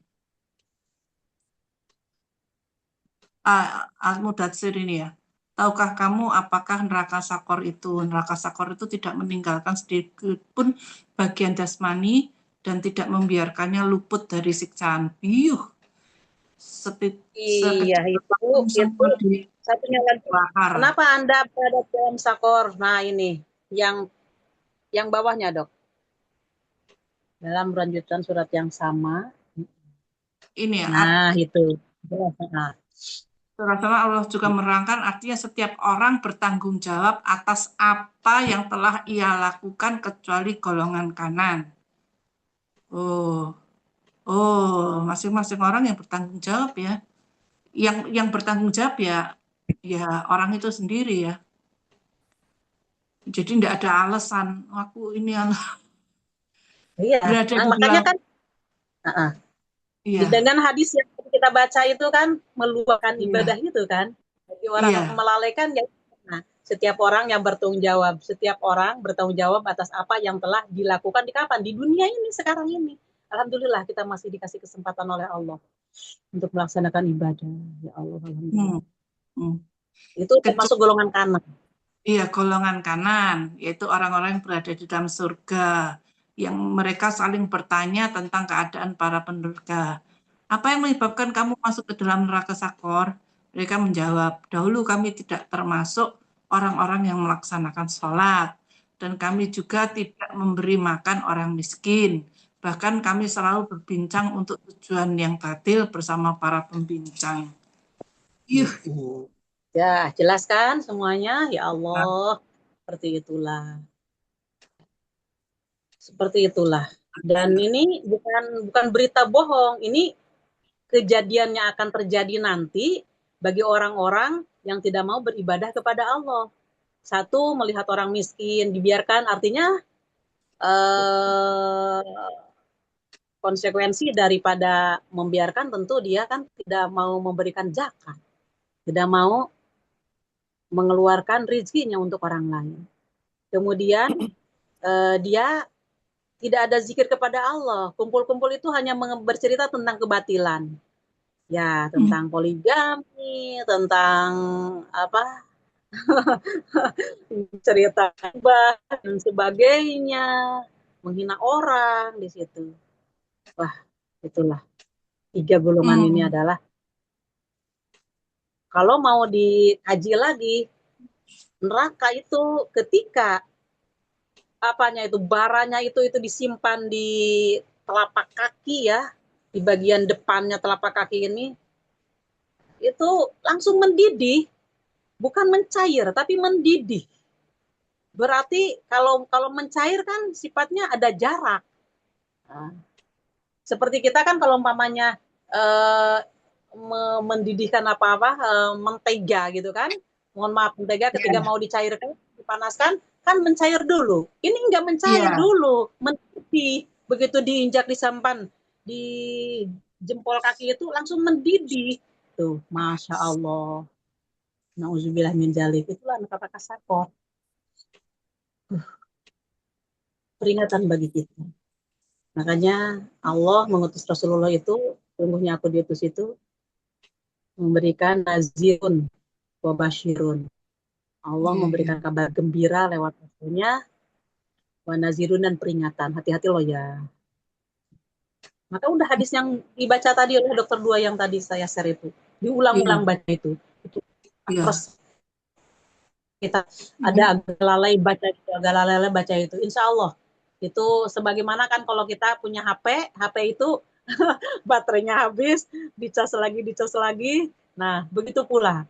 Al-Mudatsir ini ya. Tahukah kamu apakah neraka sakor itu? Neraka sakor itu tidak meninggalkan sedikit pun bagian jasmani dan tidak membiarkannya luput dari siksaan. Iya, itu satunya lagi. Kenapa Anda berada dalam sakor? Nah, ini yang bawahnya, Dok. Dalam melanjutkan surat yang sama. Ini ya. Nah, itu. Surah Allah juga menerangkan artinya setiap orang bertanggung jawab atas apa yang telah ia lakukan kecuali golongan kanan. Masing-masing orang yang bertanggung jawab ya. Yang bertanggung jawab ya orang itu sendiri ya. Jadi tidak ada alasan aku ini Iya. Makanya kan dengan hadis yang kita baca itu kan meluapkan ibadah itu kan. Jadi orang melalaikan ya. Nah, setiap orang yang bertanggung jawab atas apa yang telah dilakukan di kapan? Di dunia ini sekarang ini. Alhamdulillah kita masih dikasih kesempatan oleh Allah untuk melaksanakan ibadah. Ya Allah, alhamdulillah. Itu termasuk golongan kanan. Iya, golongan kanan, yaitu orang-orang yang berada di dalam surga, yang mereka saling bertanya tentang keadaan para pendurga. Apa yang menyebabkan kamu masuk ke dalam neraka sakor? Mereka menjawab, dahulu kami tidak termasuk orang-orang yang melaksanakan sholat, dan kami juga tidak memberi makan orang miskin. Bahkan kami selalu berbincang untuk tujuan yang batil bersama para pembincang. Yuh. Ya, jelaskan semuanya. Ya Allah, seperti itulah. Seperti itulah. Dan ini bukan berita bohong. Ini kejadian yang akan terjadi nanti bagi orang-orang yang tidak mau beribadah kepada Allah. Satu, melihat orang miskin dibiarkan, artinya konsekuensi daripada membiarkan tentu dia kan tidak mau memberikan zakat, tidak mau mengeluarkan rezekinya untuk orang lain. Kemudian dia tidak ada zikir kepada Allah. Kumpul-kumpul itu hanya bercerita tentang kebatilan. Ya, tentang poligami, tentang apa? cerita dan sebagainya, menghina orang di situ. Wah, itulah 3 golongan ini adalah kalau mau dikaji lagi, neraka itu ketika apanya itu baranya itu disimpan di telapak kaki ya, di bagian depannya telapak kaki ini, itu langsung mendidih, bukan mencair tapi mendidih. Berarti kalau mencair kan sifatnya ada jarak. Nah, seperti kita kan kalau umpamanya mendidihkan apa-apa, mentega gitu kan. Mohon maaf, mentega ketika mau dicairkan, dipanaskan, kan mencair dulu. Ini enggak mencair dulu, mendidih. Begitu diinjak, disampan di jempol kaki itu langsung mendidih. Tuh, Masya Allah. Nauzubillah min dzalik. Itulah kata kasakor. Peringatan bagi kita. Makanya Allah mengutus Rasulullah itu, sungguhnya aku diutus itu memberikan nazirun wa basyirun. Allah memberikan kabar gembira lewat Rasulnya, wa nazirun dan peringatan. Hati-hati loh ya. Maka udah hadis yang dibaca tadi oleh dokter 2 yang tadi saya share itu. Diulang-ulang baca itu. Terus kita ada agak lalai baca itu. Insya Allah. Itu sebagaimana kan kalau kita punya HP itu baterainya habis, dicas lagi. Nah, begitu pula.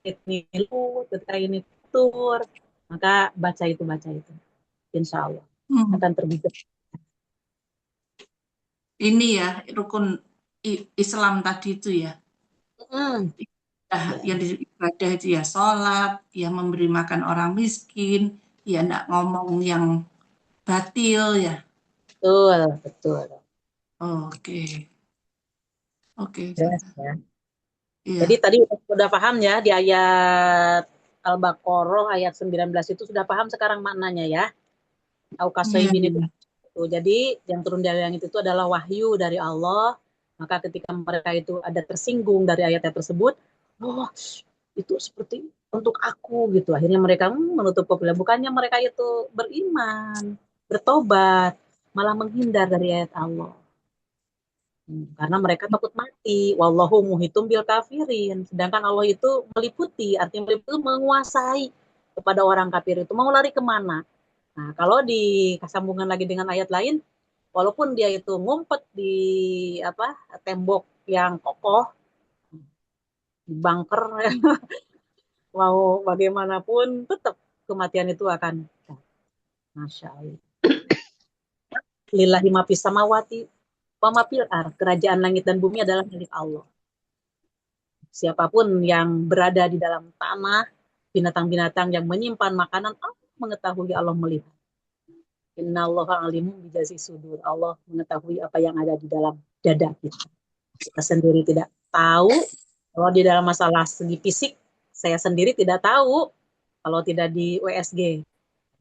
Ketika ini tur, maka baca itu. Insya Allah akan terbit. Ini ya, rukun Islam tadi itu ya. Yang ibadah itu ya sholat, ya memberi makan orang miskin, ya enggak ngomong yang batil ya. Betul. Oke. Yes, ya. Iya. Jadi tadi sudah paham ya di ayat Al-Baqarah ayat 19 itu sudah paham sekarang maknanya ya. Aukasaibin itu. Jadi yang turun dari langit itu adalah wahyu dari Allah. Maka ketika mereka itu ada tersinggung dari ayat tersebut, oh itu seperti untuk aku gitu. Akhirnya mereka menutup kupingnya. Bukannya mereka itu beriman, bertobat, malah menghindar dari ayat Allah. Karena mereka takut mati. Wallahu muhitum bil kafirin. Sedangkan Allah itu meliputi, artinya meliputi menguasai kepada orang kafir itu. Mau lari kemana? Nah, kalau disambungkan lagi dengan ayat lain, walaupun dia itu ngumpet di tembok yang kokoh, di bunker, mau bagaimanapun tetap kematian itu akan. Masya Allah. Lillahi ma fis samawati wa ma fil ardh. Kerajaan langit dan bumi adalah milik Allah. Siapapun yang berada di dalam tanah, binatang-binatang yang menyimpan makanan, Allah mengetahui, Allah melihat. Innallaha alimun bijazi sudur. Allah mengetahui apa yang ada di dalam dada kita. Kita sendiri tidak tahu. Kalau di dalam masalah segi fisik, saya sendiri tidak tahu. Kalau tidak di USG,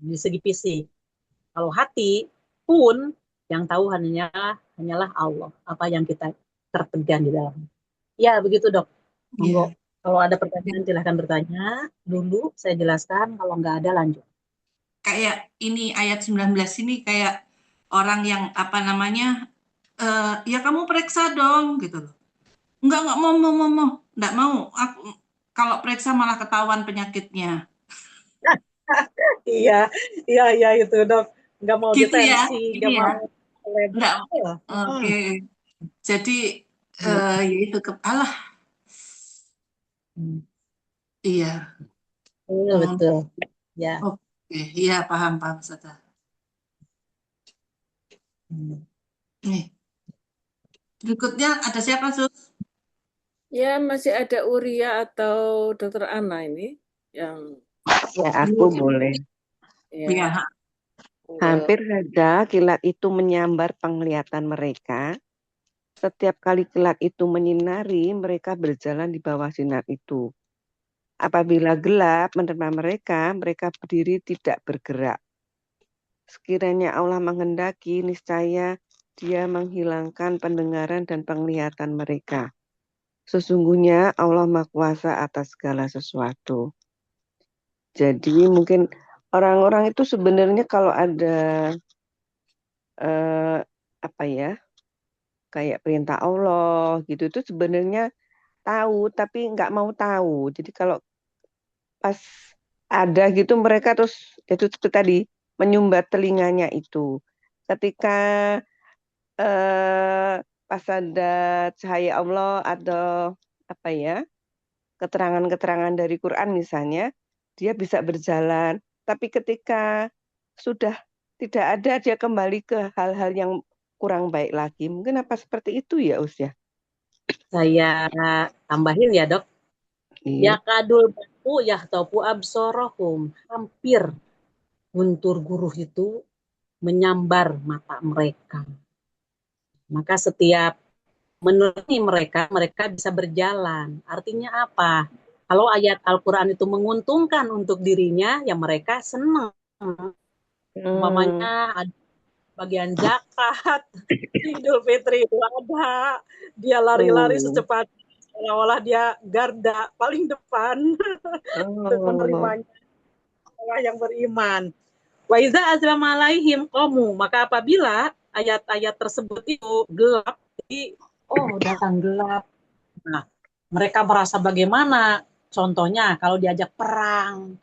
di segi fisik. Kalau hati pun yang tahu hanyalah Allah. Apa yang kita tertegan di dalam. Ya, begitu dok. Monggo. Kalau ada pertanyaan silahkan bertanya. Dulu saya jelaskan, kalau nggak ada lanjut. Kayak ini ayat 19 ini kayak orang yang ya kamu periksa dong gitu loh. Enggak mau. Enggak mau. Aku kalau periksa malah ketahuan penyakitnya. Iya itu dok. Nggak mau gitu detensi, ya, nggak mau enggak. lebar. Oke. Jadi yaitu kepala. Iya. Betul. Ya. Oke, iya paham Ustazah. Nih. Berikutnya ada siapa, Sus? Ya, masih ada Uria atau Dokter Ana ini yang Ya, aku boleh. ya. Iya. Hampir saja kilat itu menyambar penglihatan mereka. Setiap kali kilat itu menyinari, mereka berjalan di bawah sinar itu. Apabila gelap menerpa mereka, mereka berdiri tidak bergerak. Sekiranya Allah menghendaki, niscaya Dia menghilangkan pendengaran dan penglihatan mereka. Sesungguhnya Allah Maha Kuasa atas segala sesuatu. Jadi mungkin orang-orang itu sebenarnya kalau ada apa ya, kayak perintah Allah gitu, itu sebenarnya tahu tapi nggak mau tahu. Jadi kalau pas ada gitu mereka terus itu tadi menyumbat telinganya itu. Ketika pas ada cahaya Allah atau apa ya, keterangan-keterangan dari Quran misalnya, dia bisa berjalan. Tapi ketika sudah tidak ada, dia kembali ke hal-hal yang kurang baik lagi. Mungkin apa seperti itu ya, Us ya? Saya tambahin ya, Dok. Ya Iya. kadul baku yahtopu absorohum. Hampir guntur guruh itu menyambar mata mereka. Maka setiap menemani mereka, mereka bisa berjalan. Artinya apa? Kalau ayat Al-Quran itu menguntungkan untuk dirinya, ya mereka senang. Umpamanya ada bagian zakat, Idul Fitri itu ada, dia lari-lari secepat seolah-olah dia garda paling depan untuk menerimanya orang yang beriman. Wa iza azlama alaihim qamu, maka apabila ayat-ayat tersebut itu gelap, jadi datang gelap. Nah, mereka merasa bagaimana? Contohnya kalau diajak perang,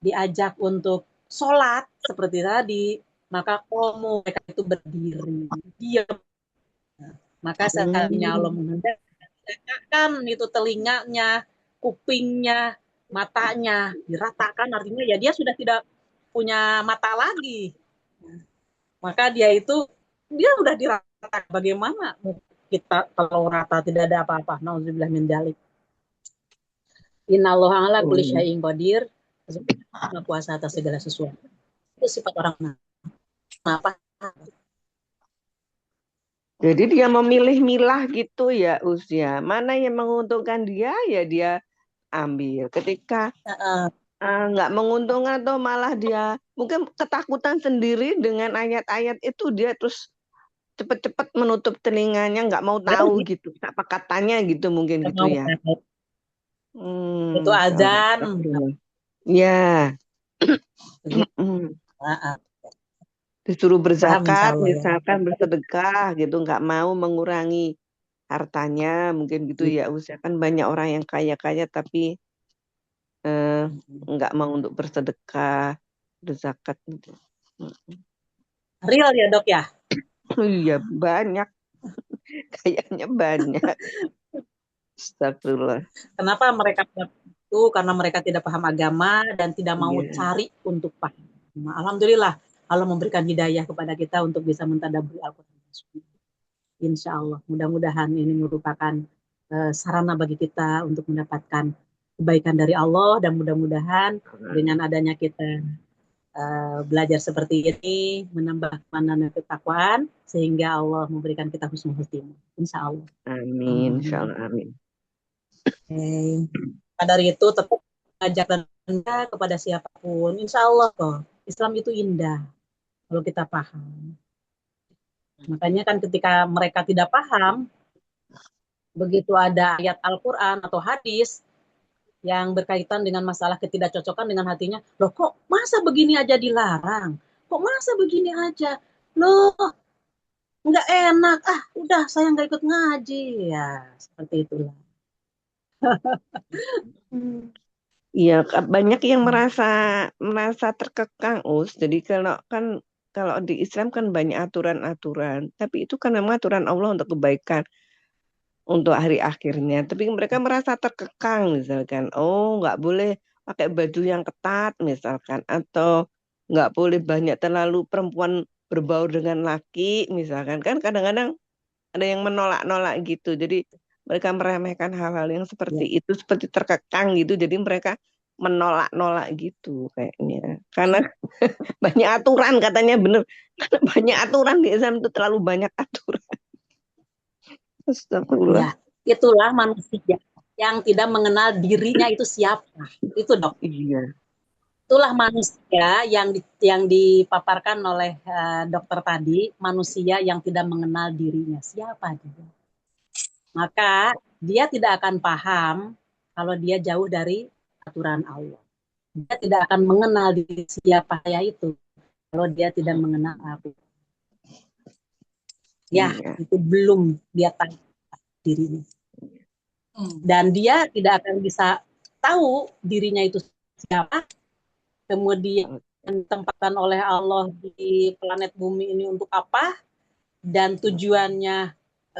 diajak untuk sholat seperti tadi, maka komo mereka itu berdiri, diam. Maka sekalinya Allah menghendakkan itu telinganya, kupingnya, matanya diratakan, artinya ya dia sudah tidak punya mata lagi. Maka dia udah diratakan. Bagaimana kita kalau rata tidak ada apa-apa? Nauzubillah min dzalik. Innallaha ala kulli syai'in qadir. Maha kuasa atas segala sesuatu. Itu sifat orang apa? Jadi dia memilih-milah gitu ya, Usia. Mana yang menguntungkan dia, ya dia ambil. Ketika nggak menguntungkan atau malah dia mungkin ketakutan sendiri dengan ayat-ayat itu, dia terus cepet-cepet menutup telinganya, nggak mau tahu gitu. Apa katanya gitu mungkin gitu ya. Itu azan. Ya. Disuruh berzakat, misalkan bersedekah gitu, nggak mau mengurangi hartanya, mungkin gitu ya. Usia kan banyak orang yang kaya-kaya tapi nggak mau untuk bersedekah, berzakat gitu. Real ya, Dok ya? Iya, banyak. Kayaknya banyak. Astagfirullah. Kenapa mereka itu? Karena mereka tidak paham agama dan tidak mau cari untuk paham. Alhamdulillah Allah memberikan hidayah kepada kita untuk bisa mentadabburi Al-Quran. Insya Allah, mudah-mudahan ini merupakan sarana bagi kita untuk mendapatkan kebaikan dari Allah, dan mudah-mudahan dengan adanya kita belajar seperti ini menambah keimanan dan ketakwaan sehingga Allah memberikan kita husnul khotimah. Insya Allah. Amin. Insya Allah. Amin. Dari itu tetap ajak Anda kepada siapapun. Insya Allah kok Islam itu indah kalau kita paham. Makanya kan ketika mereka tidak paham, begitu ada ayat Al-Quran atau hadis yang berkaitan dengan masalah ketidakcocokan dengan hatinya, loh kok masa begini aja dilarang? Kok masa begini aja? Loh, nggak enak. Udah saya nggak ikut ngaji. Ya, seperti itulah. Iya, banyak yang merasa terkekang, Us. Jadi kalau kan kalau di Islam kan banyak aturan-aturan, tapi itu kan memang aturan Allah untuk kebaikan, untuk hari akhirnya. Tapi mereka merasa terkekang misalkan, oh nggak boleh pakai baju yang ketat misalkan, atau nggak boleh banyak terlalu perempuan berbaur dengan laki misalkan. Kan kadang-kadang ada yang menolak-nolak gitu. Jadi mereka meremehkan hal-hal yang seperti itu, seperti terkekang gitu. Jadi mereka menolak-nolak gitu kayaknya. Karena banyak aturan katanya bener. Karena banyak aturan di Islam itu terlalu banyak aturan. Astagfirullah. Ya, itulah manusia yang tidak mengenal dirinya itu siapa. Itu dok. Iya. Itulah manusia yang dipaparkan oleh dokter tadi, manusia yang tidak mengenal dirinya siapa dia. Maka dia tidak akan paham kalau dia jauh dari aturan Allah. Dia tidak akan mengenal diri siapa saya itu kalau dia tidak mengenal aku. Ya, Iya. itu belum dia tahu dirinya. Dan dia tidak akan bisa tahu dirinya itu siapa, kemudian ditempatkan oleh Allah di planet bumi ini untuk apa, dan tujuannya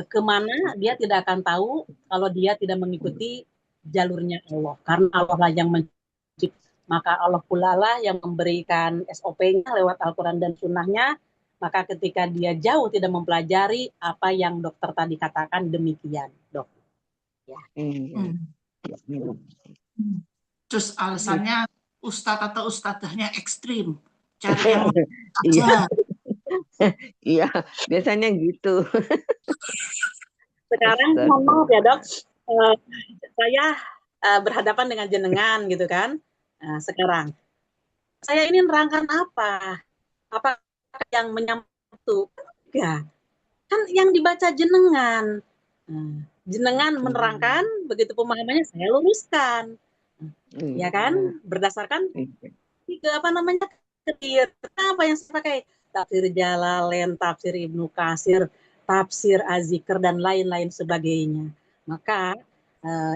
kemana, dia tidak akan tahu kalau dia tidak mengikuti jalurnya Allah. Karena Allah lah yang mencipta, maka Allah pula lah yang memberikan SOP-nya lewat Al-Quran dan Sunnah-nya. Maka ketika dia jauh tidak mempelajari apa yang dokter tadi katakan, demikian dok. Ya. Iya. Terus alasannya ustadz atau ustadzahnya ekstrim, cari yang Iya. aja. Iya, biasanya gitu. Sekarang mohon maaf ya dok, saya berhadapan dengan jenengan gitu kan. Sekarang saya ini nerangkan apa? Apa yang menyambut? Ya, kan yang dibaca jenengan. Jenengan menerangkan, begitu pemahamannya saya luruskan. Ya kan? Berdasarkan ke apa namanya? Apa yang saya pakai? Tafsir Jalalain, tafsir Ibnu Katsir, tafsir Az-Zikr dan lain-lain sebagainya. Maka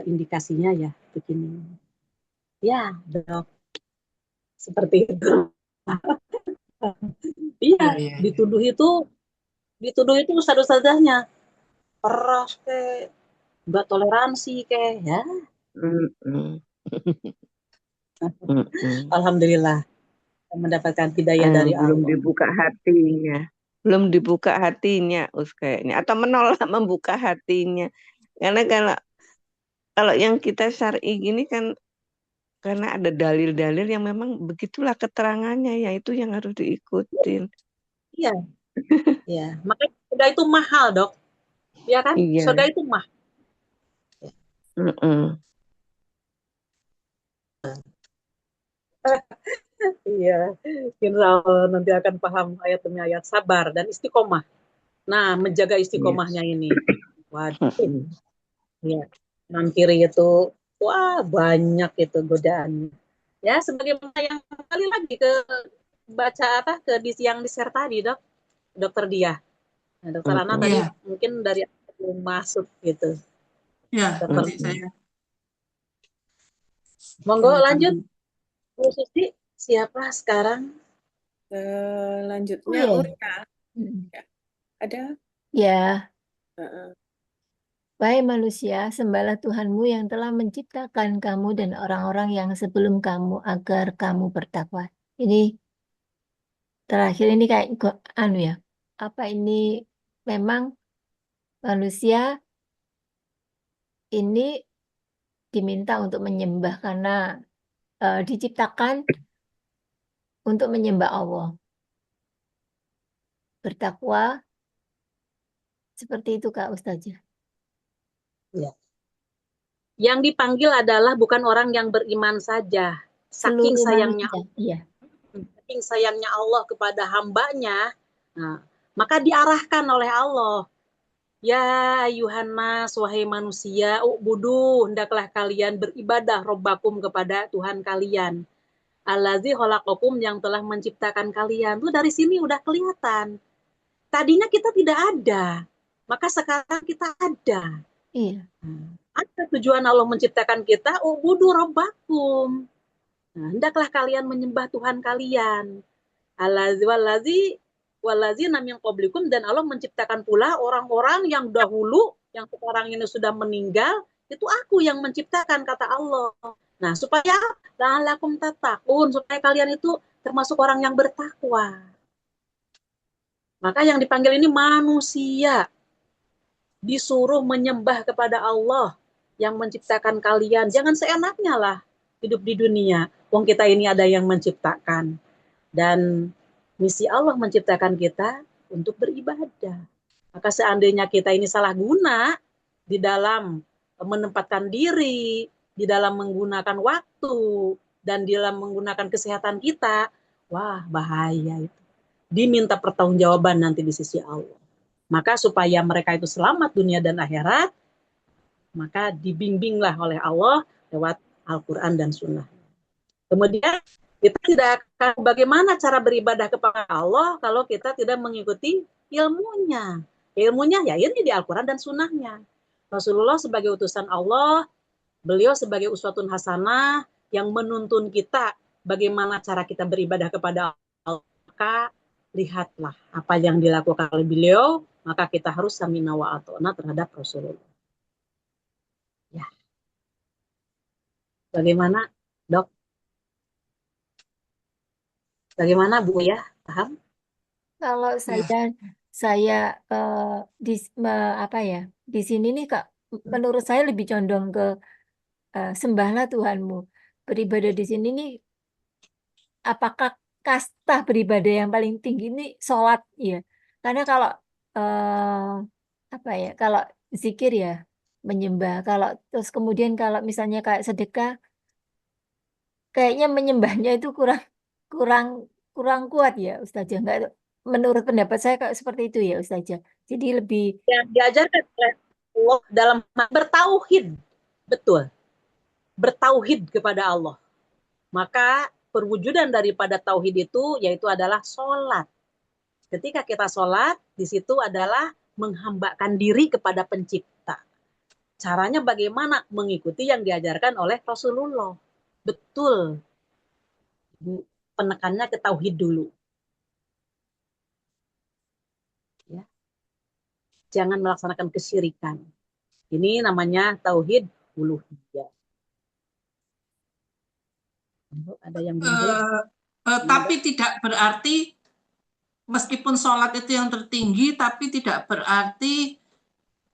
indikasinya ya begini. Ya, dok. Seperti itu. Iya, dituduh itu ustadz-ustadzahnya keras ke, nggak toleransi ke, ya. Alhamdulillah mendapatkan hidayah dari Allah. Belum dibuka hatinya, kayaknya, atau menolak membuka hatinya. Karena kalau yang kita syar'i gini kan, karena ada dalil-dalil yang memang begitulah keterangannya, ya itu yang harus diikutin. Iya, ya. Makanya surga itu mahal dok, ya kan? Iya. Surga itu mahal. Iya, insya Allah nanti akan paham ayat demi ayat, sabar dan istiqomah. Nah, menjaga istiqomahnya ini, waduh, ya, kanan kiri itu, wah banyak itu godaannya. Ya, sebagaimana yang kembali lagi ke baca apa ke yang di-share tadi dok, dokter Dia. Nah, dokter Ana tadi mungkin dari belum masuk gitu. Ya, nanti saya. Monggo lanjut, Bu Susi, siapa sekarang? Lanjutnya Urka. Ya. Ada? Ya. Wahai manusia, sembahlah Tuhanmu yang telah menciptakan kamu dan orang-orang yang sebelum kamu agar kamu bertakwa. Ini terakhir ini kayak ya. Apa ini memang manusia ini diminta untuk menyembah karena diciptakan untuk menyembah Allah. Bertakwa seperti itu Kak Ustazah. Ya. Yang dipanggil adalah bukan orang yang beriman saja. Saking Seluruh sayangnya manusia. Iya. Saking sayangnya Allah kepada hambanya, nah, maka diarahkan oleh Allah. Ya Yuhannas, wahai manusia, ubudu, hendaklah kalian beribadah robbakum kepada Tuhan kalian. Allazi khalaqakum, yang telah menciptakan kalian. Tuh dari sini udah kelihatan. Tadinya kita tidak ada, maka sekarang kita ada. Iya. Apa tujuan Allah menciptakan kita? Ubudu robbakum. Nah, hendaklah kalian menyembah Tuhan kalian. Allazi walazina min qablikum, dan Allah menciptakan pula orang-orang yang dahulu yang sekarang ini sudah meninggal, itu aku yang menciptakan, kata Allah. Nah, supaya la'allakum tattaqun, supaya kalian itu termasuk orang yang bertakwa. Maka yang dipanggil ini manusia, disuruh menyembah kepada Allah yang menciptakan kalian. Jangan seenaknya lah hidup di dunia. Wong kita ini ada yang menciptakan. Dan misi Allah menciptakan kita untuk beribadah. Maka seandainya kita ini salah guna di dalam menempatkan diri, di dalam menggunakan waktu, dan di dalam menggunakan kesehatan kita, wah bahaya itu. Diminta pertanggungjawaban nanti di sisi Allah. Maka supaya mereka itu selamat dunia dan akhirat, maka dibimbinglah oleh Allah lewat Al-Quran dan Sunnah. Kemudian kita tidak akan bagaimana cara beribadah kepada Allah kalau kita tidak mengikuti ilmunya. Ilmunya ya ini di Al-Quran dan Sunnahnya. Rasulullah sebagai utusan Allah, beliau sebagai uswatun hasanah yang menuntun kita bagaimana cara kita beribadah kepada Allah. Maka lihatlah apa yang dilakukan oleh beliau, maka kita harus samina wa atona terhadap Rasulullah. Ya. Bagaimana, Dok? Bagaimana, Bu ya? Paham? Kalau Ya. saya apa ya, di sini nih Kak, menurut saya lebih condong ke sembahlah Tuhanmu. Beribadah di sini nih, apakah kasta beribadah yang paling tinggi ini sholat ya? Karena kalau apa ya, kalau zikir ya menyembah. Kalau terus kemudian kalau misalnya kayak sedekah, kayaknya menyembahnya itu kurang kurang kurang kuat ya Ustazah. Enggak, menurut pendapat saya kayak seperti itu ya Ustazah. Jadi lebih Yang diajarkan oleh Allah dalam bertauhid. Betul. Bertauhid kepada Allah. Maka perwujudan daripada tauhid itu yaitu adalah sholat. Ketika kita sholat, di situ adalah menghambakan diri kepada pencipta. Caranya bagaimana? Mengikuti yang diajarkan oleh Rasulullah. Betul. Penekannya ke tauhid dulu. Ya. Jangan melaksanakan kesyirikan. Ini namanya tauhid uluhiyah. Ada yang belum Tapi tidak berarti meskipun sholat itu yang tertinggi, tapi tidak berarti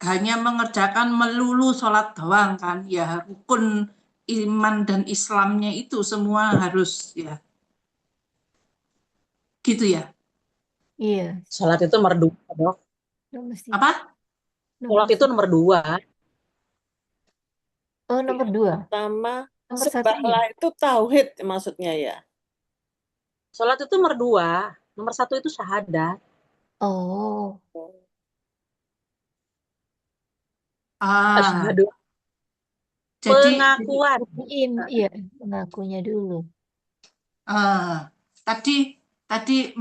hanya mengerjakan melulu sholat doang kan. Ya rukun iman dan Islamnya itu semua harus ya. Gitu ya. iya, sholat itu nomor 2, Dok. nomor sih. Apa? Sholat itu nomor 2. Oh, nomor 2. Pertama, Nomor 1 ya. sembahlah itu tauhid maksudnya ya. Sholat itu nomor 2. Nomor 1 itu syahadat. Oh, Asyhadu. Jadi Pengakuan. iya, mengakunya dulu. tadi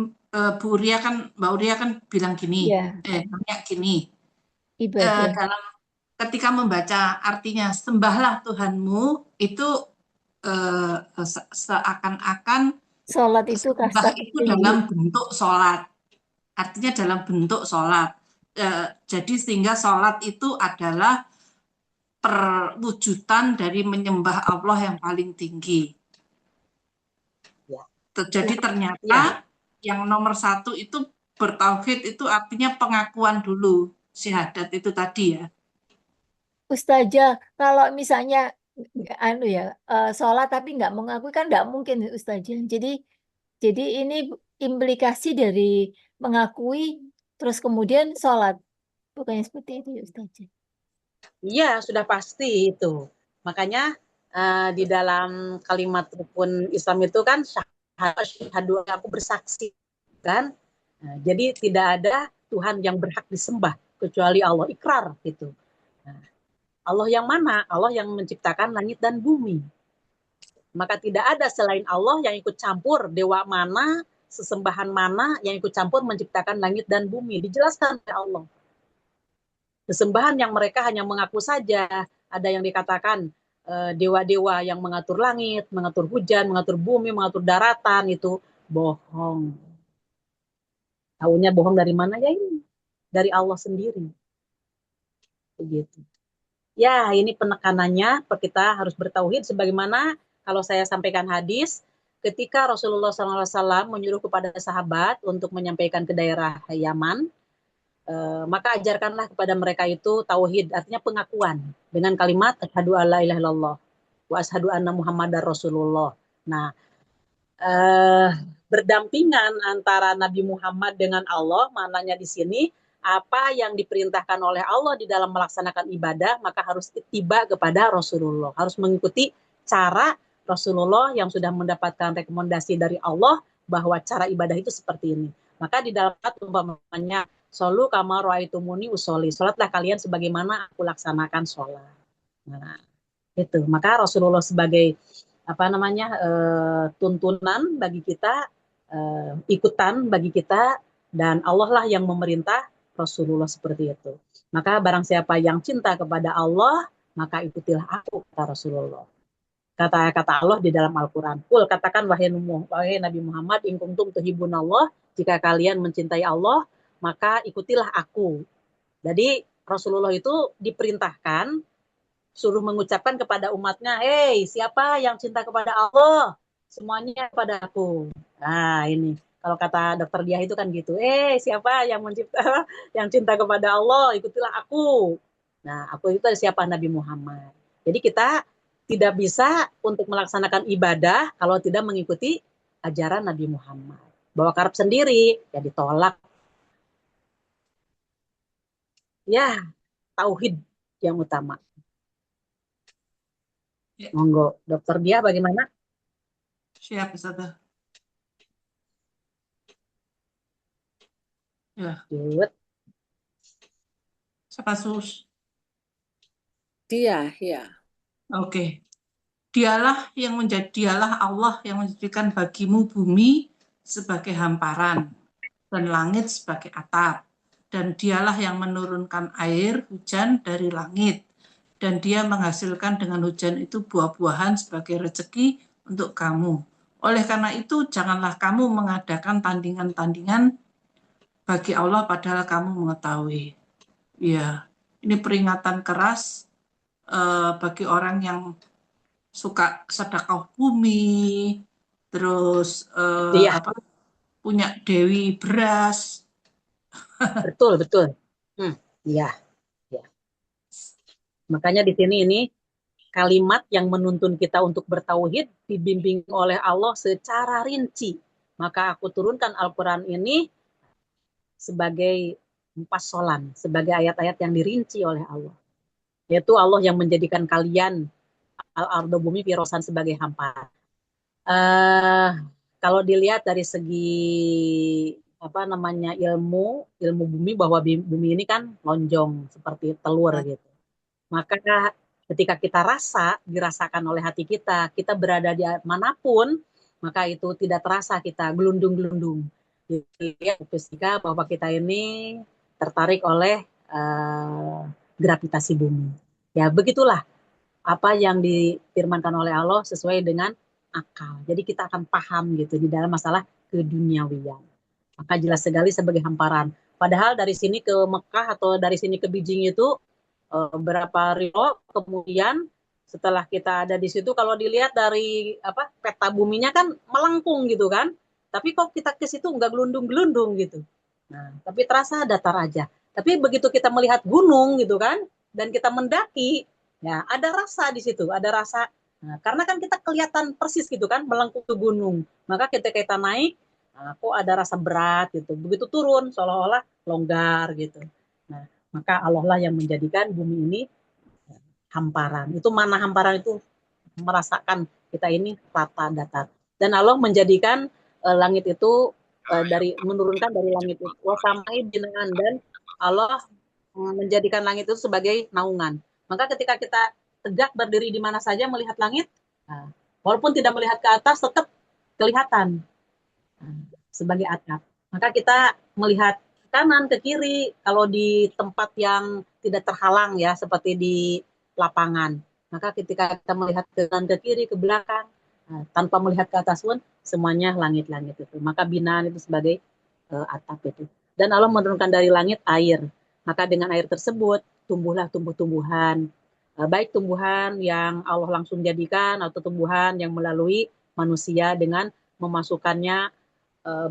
Bu Ria kan, Mbak Uria kan bilang gini, Iya, nanya gini, ibadah. dalam ketika membaca artinya sembahlah Tuhanmu itu seakan-akan Sholat itu sembah kasta itu tertinggi. dalam bentuk sholat, artinya dalam bentuk sholat. Jadi sehingga sholat itu adalah perwujudan dari menyembah Allah yang paling tinggi. Ya. Jadi ternyata yang nomor 1 itu bertauhid itu artinya pengakuan dulu, syahadat itu tadi ya. Ustazah, kalau misalnya sholat tapi nggak mengakui kan nggak mungkin Ustazah. Jadi ini implikasi dari mengakui terus kemudian sholat. Bukannya seperti itu ya Ustazah. Iya, sudah pasti itu. Makanya di dalam kalimat rukun Islam itu kan syahadu, aku bersaksi kan. Jadi tidak ada Tuhan yang berhak disembah kecuali Allah, ikrar gitu. Allah yang mana? Allah yang menciptakan langit dan bumi. Maka tidak ada selain Allah yang ikut campur, dewa mana, sesembahan mana yang ikut campur menciptakan langit dan bumi. Dijelaskan oleh Allah. Sesembahan yang mereka hanya mengaku saja. Ada yang dikatakan dewa-dewa yang mengatur langit, mengatur hujan, mengatur bumi, mengatur daratan, itu bohong. Tahunya bohong dari mana? Ya ini, dari Allah sendiri. Begitu. Ya, ini penekanannya kita harus bertauhid sebagaimana kalau saya sampaikan hadis ketika Rasulullah SAW menyuruh kepada sahabat untuk menyampaikan ke daerah Yaman, maka ajarkanlah kepada mereka itu tauhid, artinya pengakuan dengan kalimat asyhadu alla ilaha illallah wa asyhadu anna muhammadar rasulullah. Nah, eh, berdampingan antara Nabi Muhammad dengan Allah, maknanya di sini apa yang diperintahkan oleh Allah di dalam melaksanakan ibadah, maka harus tiba kepada Rasulullah, harus mengikuti cara Rasulullah yang sudah mendapatkan rekomendasi dari Allah bahwa cara ibadah itu seperti ini. Maka di dalam umpamanya solu kama roaitumuni usoli, sholatlah kalian sebagaimana aku laksanakan sholat. Nah, itu. Maka Rasulullah sebagai tuntunan bagi kita, ikutan bagi kita, dan Allah lah yang memerintah Rasulullah seperti itu. Maka barang siapa yang cinta kepada Allah, maka ikutilah aku, kata Rasulullah. Kata Allah di dalam Al-Quran. Kul, katakan wahai Nabi Muhammad, in kuntum tuhibbunallah, jika kalian mencintai Allah, maka ikutilah aku. Jadi Rasulullah itu diperintahkan suruh mengucapkan kepada umatnya, hei, siapa yang cinta kepada Allah? Semuanya kepada aku. Nah, ini. Kalau kata dokter Diah itu kan gitu, siapa yang yang cinta kepada Allah, ikutilah aku. Nah, aku itu siapa? Nabi Muhammad. Jadi kita tidak bisa untuk melaksanakan ibadah kalau tidak mengikuti ajaran Nabi Muhammad. Bawa karep sendiri, ya ditolak. Ya, tauhid yang utama. Ya, Monggo, dokter Diah bagaimana? siap, Ustazah. Ya, Lanjut. siapa sus? Dia, ya. Oke. Dialah Allah yang menjadikan bagimu bumi sebagai hamparan dan langit sebagai atap. Dan dialah yang menurunkan air hujan dari langit. Dan dia menghasilkan dengan hujan itu buah-buahan sebagai rezeki untuk kamu. Oleh karena itu, janganlah kamu mengadakan tandingan-tandingan bagi Allah padahal kamu mengetahui. Ya, ini peringatan keras bagi orang yang suka sedekah bumi, terus Iya, punya dewi beras. betul, betul. Iya, ya. Makanya di sini ini kalimat yang menuntun kita untuk bertauhid dibimbing oleh Allah secara rinci. Maka aku turunkan Al-Quran ini sebagai mufasolan, sebagai ayat-ayat yang dirinci oleh Allah. Yaitu Allah yang menjadikan kalian al-ardo bumi firosan sebagai hamparan. Kalau dilihat dari segi ilmu bumi, bahwa bumi ini kan lonjong seperti telur gitu. Maka ketika kita dirasakan oleh hati kita, kita berada di manapun, maka itu tidak terasa kita gelundung-gelundung. Jadi fisika bahwa kita ini tertarik oleh gravitasi bumi. Ya begitulah apa yang difirmankan oleh Allah sesuai dengan akal. Jadi kita akan paham gitu di dalam masalah keduniawian. Maka jelas sekali sebagai hamparan. Padahal dari sini ke Mekah atau dari sini ke Beijing itu berapa rio, kemudian setelah kita ada di situ, kalau dilihat dari peta buminya kan melengkung gitu kan, tapi kok kita ke situ nggak gelundung-gelundung gitu. Nah, tapi terasa datar aja. Tapi begitu kita melihat gunung gitu kan, dan kita mendaki, ya ada rasa di situ, ada rasa. Nah, karena kan kita kelihatan persis gitu kan melengkung ke gunung. Maka ketika kita naik, kok ada rasa berat gitu. Begitu turun seolah-olah longgar gitu. Nah, maka Allah lah yang menjadikan bumi ini hamparan. Itu mana hamparan itu merasakan kita ini rata datar. Dan Allah menjadikan langit itu menurunkan dari langit itu. Wasamai binaan, dan Allah menjadikan langit itu sebagai naungan. Maka ketika kita tegak berdiri di mana saja melihat langit, walaupun tidak melihat ke atas tetap kelihatan sebagai atap. Maka kita melihat kanan ke kiri kalau di tempat yang tidak terhalang ya seperti di lapangan. Maka ketika kita melihat ke kanan ke kiri ke belakang tanpa melihat ke atas pun semuanya langit-langit itu. Maka binaan itu sebagai atap itu. Dan Allah menurunkan dari langit air. Maka dengan air tersebut tumbuhlah tumbuh-tumbuhan. Baik tumbuhan yang Allah langsung jadikan atau tumbuhan yang melalui manusia dengan memasukkannya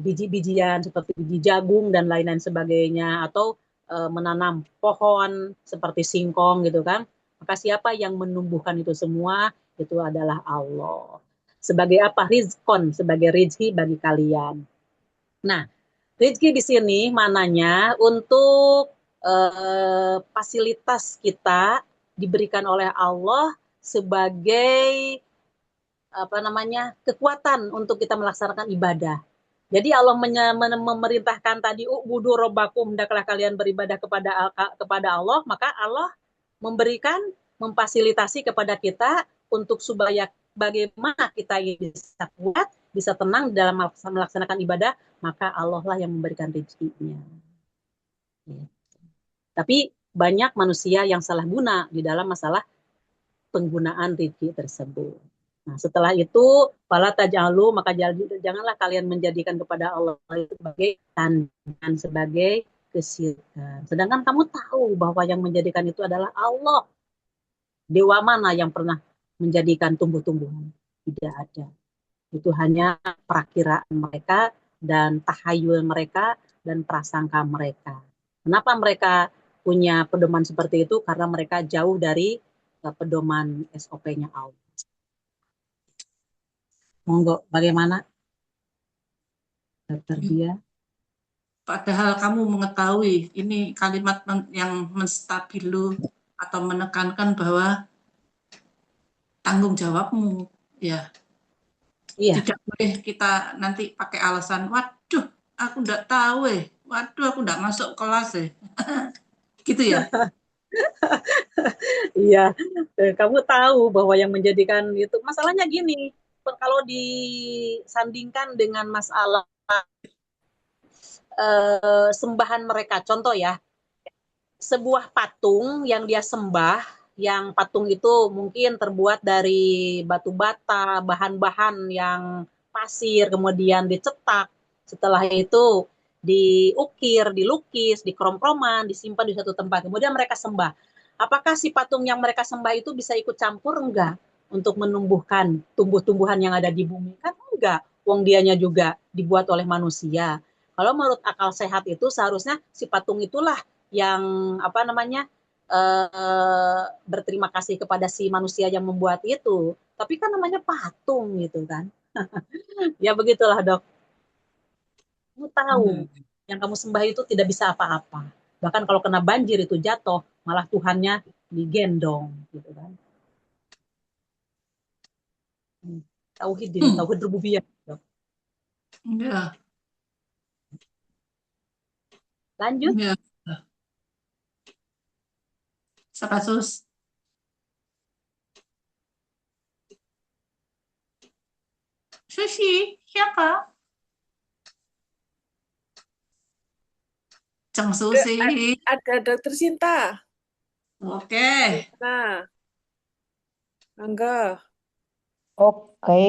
biji-bijian seperti biji jagung dan lain-lain sebagainya, atau menanam pohon seperti singkong gitu kan. Maka siapa yang menumbuhkan itu semua itu adalah Allah. Sebagai apa? Rizkon, sebagai rizki bagi kalian. Nah, rizki di sini mananya untuk fasilitas kita diberikan oleh Allah sebagai apa namanya, kekuatan untuk kita melaksanakan ibadah. Jadi Allah memerintahkan tadi ubudu robbakum, hendaklah kalian beribadah kepada Allah, maka Allah memberikan, memfasilitasi kepada kita untuk supaya bagaimana kita bisa kuat, bisa tenang dalam melaksanakan ibadah, maka Allah lah yang memberikan rezekinya. Tapi banyak manusia yang salah guna di dalam masalah penggunaan rezeki tersebut. Nah, setelah itu fala taj'alu, maka janganlah kalian menjadikan kepada Allah itu sebagai tandingan, sebagai kesyirikan. Sedangkan kamu tahu bahwa yang menjadikan itu adalah Allah. Dewa mana yang pernah menjadikan tumbuh-tumbuhan? Tidak ada. Itu hanya perakiraan mereka dan tahayul mereka dan prasangka mereka. Kenapa mereka punya pedoman seperti itu? Karena mereka jauh dari pedoman SOP-nya Allah. Monggo, bagaimana Dokter Dia? Padahal kamu mengetahui ini kalimat yang menstabilu atau menekankan bahwa tanggung jawabmu, ya. Iya. Tidak boleh kita nanti pakai alasan, waduh, aku enggak tahu waduh, aku enggak masuk kelas gitu ya. Iya, kamu tahu bahwa yang menjadikan itu, masalahnya gini, kalau disandingkan dengan masalah sembahan mereka, contoh ya, sebuah patung yang dia sembah, yang patung itu mungkin terbuat dari batu bata, bahan-bahan yang pasir, kemudian dicetak, setelah itu diukir, dilukis, dikrom-kroman, disimpan di satu tempat, kemudian mereka sembah. Apakah si patung yang mereka sembah itu bisa ikut campur? Enggak. Untuk menumbuhkan tumbuh-tumbuhan yang ada di bumi? Kan enggak. Wong dianya juga dibuat oleh manusia. Kalau menurut akal sehat itu seharusnya si patung itulah yang apa namanya berterima kasih kepada si manusia yang membuat itu. Tapi kan namanya patung gitu kan. Ya begitulah Dok. Kamu tahu yang kamu sembah itu tidak bisa apa-apa. Bahkan kalau kena banjir itu jatuh, malah Tuhannya digendong gitu kan. Tauhid ini, tauhid rububiyah. Ya. Lanjut. Ya. Siapa Sus? Susi, siapa? Ceng Susi. Ada Dokter Sinta. Oke. Nah, Angga. Oke.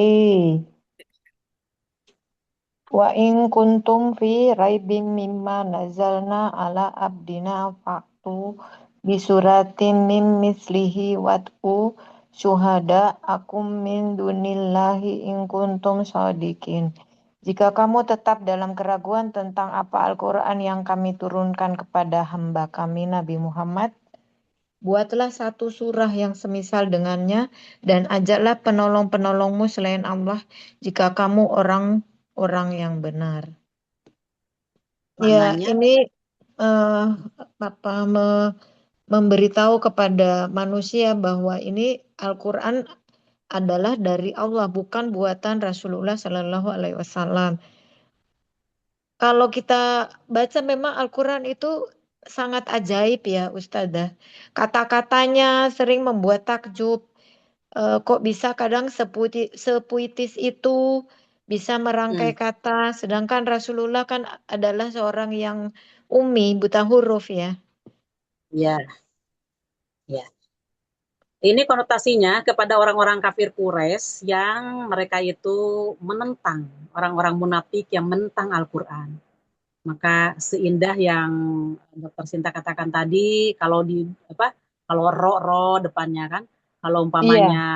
Wa in kuntum fi raibim mimma nazalna ala abdina fa'tu bisuratin mim mislihi wad'u syuhada akum min dunillahi in kuntum shadiqin. Jika kamu tetap dalam keraguan tentang apa Al-Quran yang kami turunkan kepada hamba kami Nabi Muhammad, buatlah satu surah yang semisal dengannya dan ajaklah penolong-penolongmu selain Allah jika kamu orang-orang yang benar. Ya, Maknanya, ini memberitahu kepada manusia bahwa ini Al-Quran adalah dari Allah, bukan buatan Rasulullah Shallallahu Alaihi Wasallam. Kalau kita baca memang Al-Quran itu sangat ajaib ya Ustazah. Kata-katanya sering membuat takjub. Kok bisa kadang sepuitis itu bisa merangkai kata. Sedangkan Rasulullah kan adalah seorang yang ummi, buta huruf ya. ya, ya. Ini konotasinya kepada orang-orang kafir Quraisy yang mereka itu menentang, orang-orang munafik yang menentang Al-Quran. Maka seindah yang Dr. Sinta katakan tadi, kalau kalau ro depannya kan, kalau Iya, umpamanya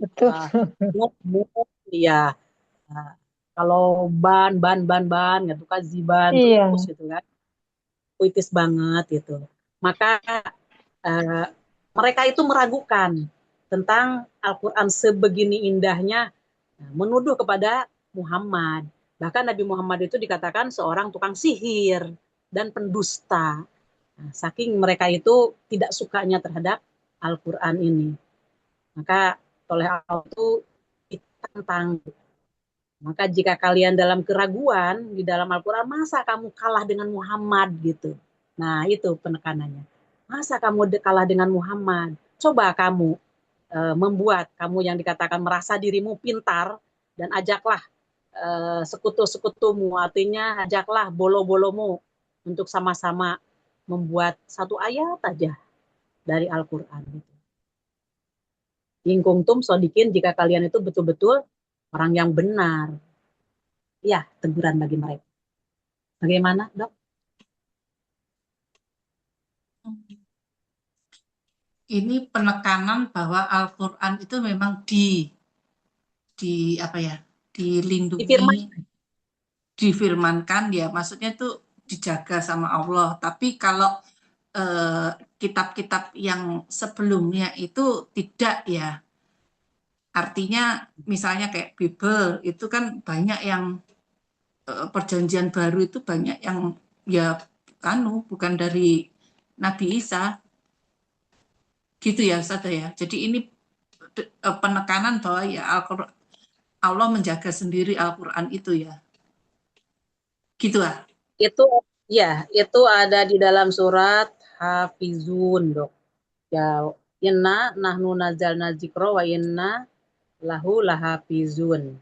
betul. mut, iya. Nah, kalau ban gitu kan, ziban Iya, terus gitu kan, puitis banget gitu. Maka eh, mereka itu meragukan tentang Al-Quran sebegini indahnya, menuduh kepada Muhammad. Bahkan Nabi Muhammad itu dikatakan seorang tukang sihir dan pendusta. Nah, saking mereka itu tidak sukanya terhadap Al-Quran ini. Maka oleh Allah itu ditantang. Maka jika kalian dalam keraguan di dalam Al-Quran, masa kamu kalah dengan Muhammad gitu. Nah itu penekanannya. Masa kamu kalah dengan Muhammad? Coba kamu membuat kamu yang dikatakan merasa dirimu pintar dan ajaklah sekutu-sekutumu, artinya ajaklah bolo-bolomu untuk sama-sama membuat satu ayat aja dari Al-Quran. In kuntum sodikin, jika kalian itu betul-betul orang yang benar. Ya, teguran bagi mereka. Bagaimana, Dok? Ini penekanan bahwa Al-Quran itu memang apa ya, Difirman. dilindungi, difirmankan ya, maksudnya itu dijaga sama Allah. Tapi kalau kitab-kitab yang sebelumnya itu tidak ya. Artinya misalnya kayak Bible itu kan banyak yang perjanjian baru itu banyak yang ya bukan dari Nabi Isa gitu ya Ustaz ya. Jadi ini penekanan bahwa ya Allah menjaga sendiri Al-Quran itu ya. Gitu ah. Itu ada di dalam surat Hafizun, Dok. Ya, inna nahnu nazzalna dzikra wa inna lahu lahafizun.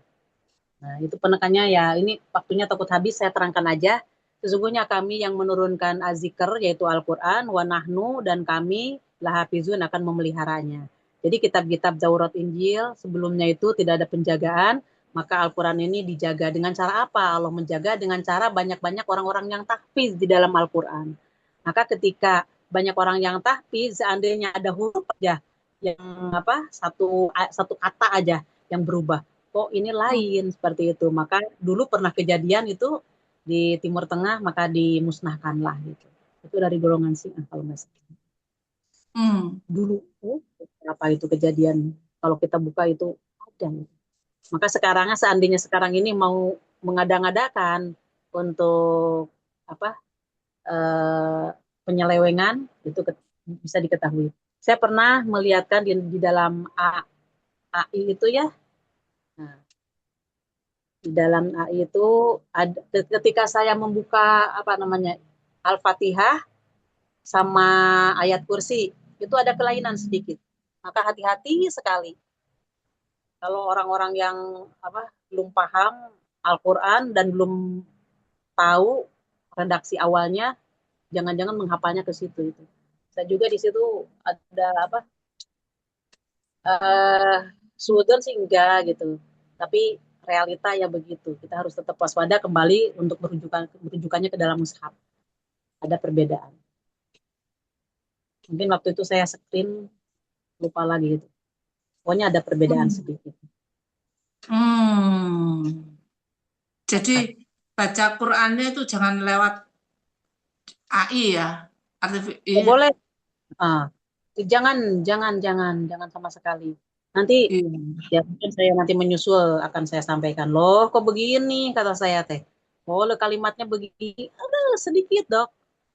Nah, itu penekannya ya. Ini waktunya takut habis, saya terangkan aja. Sesungguhnya kami yang menurunkan azikr, yaitu Al-Quran, wa nahnu, dan kami lahafizun akan memeliharanya. Jadi kitab-kitab Zaurat Injil sebelumnya itu tidak ada penjagaan, maka Al-Quran ini dijaga dengan cara apa? Allah menjaga dengan cara banyak-banyak orang-orang yang tahfiz di dalam Al-Quran. Maka ketika banyak orang yang tahfiz, seandainya ada huruf aja yang satu kata aja yang berubah, kok ini lain seperti itu. Maka dulu pernah kejadian itu di Timur Tengah, maka dimusnahkanlah gitu. Itu dari golongan Syiah kalau nggak salah. Dulu apa itu kejadian, kalau kita buka itu ada. Maka sekarangnya seandainya sekarang ini mau mengada-ngadakan untuk penyelewengan, itu bisa diketahui. Saya pernah melihatkan di dalam AI itu ya. Nah, di dalam AI itu ada, ketika saya membuka Al-Fatihah sama ayat kursi, itu ada kelainan sedikit. Maka hati-hati sekali. Kalau orang-orang yang belum paham Al-Quran dan belum tahu redaksi awalnya, jangan-jangan menghafalnya ke situ itu. Saya juga di situ ada sudon sih enggak gitu. Tapi realita ya begitu. Kita harus tetap waspada kembali untuk merujukannya ke dalam mushaf. Ada perbedaan. Mungkin waktu itu saya screen, lupa lagi gitu. Pokoknya ada perbedaan sedikit. Jadi baca Qurannya itu jangan lewat AI ya. Oh, boleh. Jangan sama sekali. Nanti ya mungkin saya nanti menyusul akan saya sampaikan. Loh, kok begini kata saya teh. Oh, kalimatnya begini. Aduh, sedikit, Dok.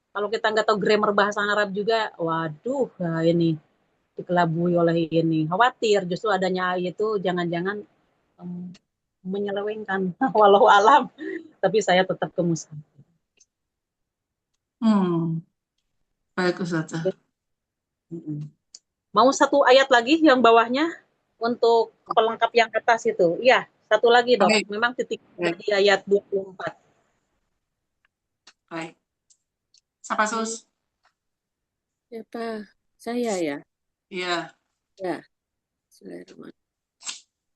Kalau kita nggak tahu grammar bahasa Arab juga, waduh, nah ini dikelabui oleh ini. Khawatir justru adanya AI itu jangan-jangan menyelewengkan. Walau alam. Tapi saya tetap ke mushaf. Baik, Ustaz. Mau satu ayat lagi yang bawahnya untuk pelengkap yang atas itu. Iya, satu lagi, Dok. Baik. Memang titik di ayat 24. Baik. Siapa, Sus? Siapa? Saya ya? Iya. Ya.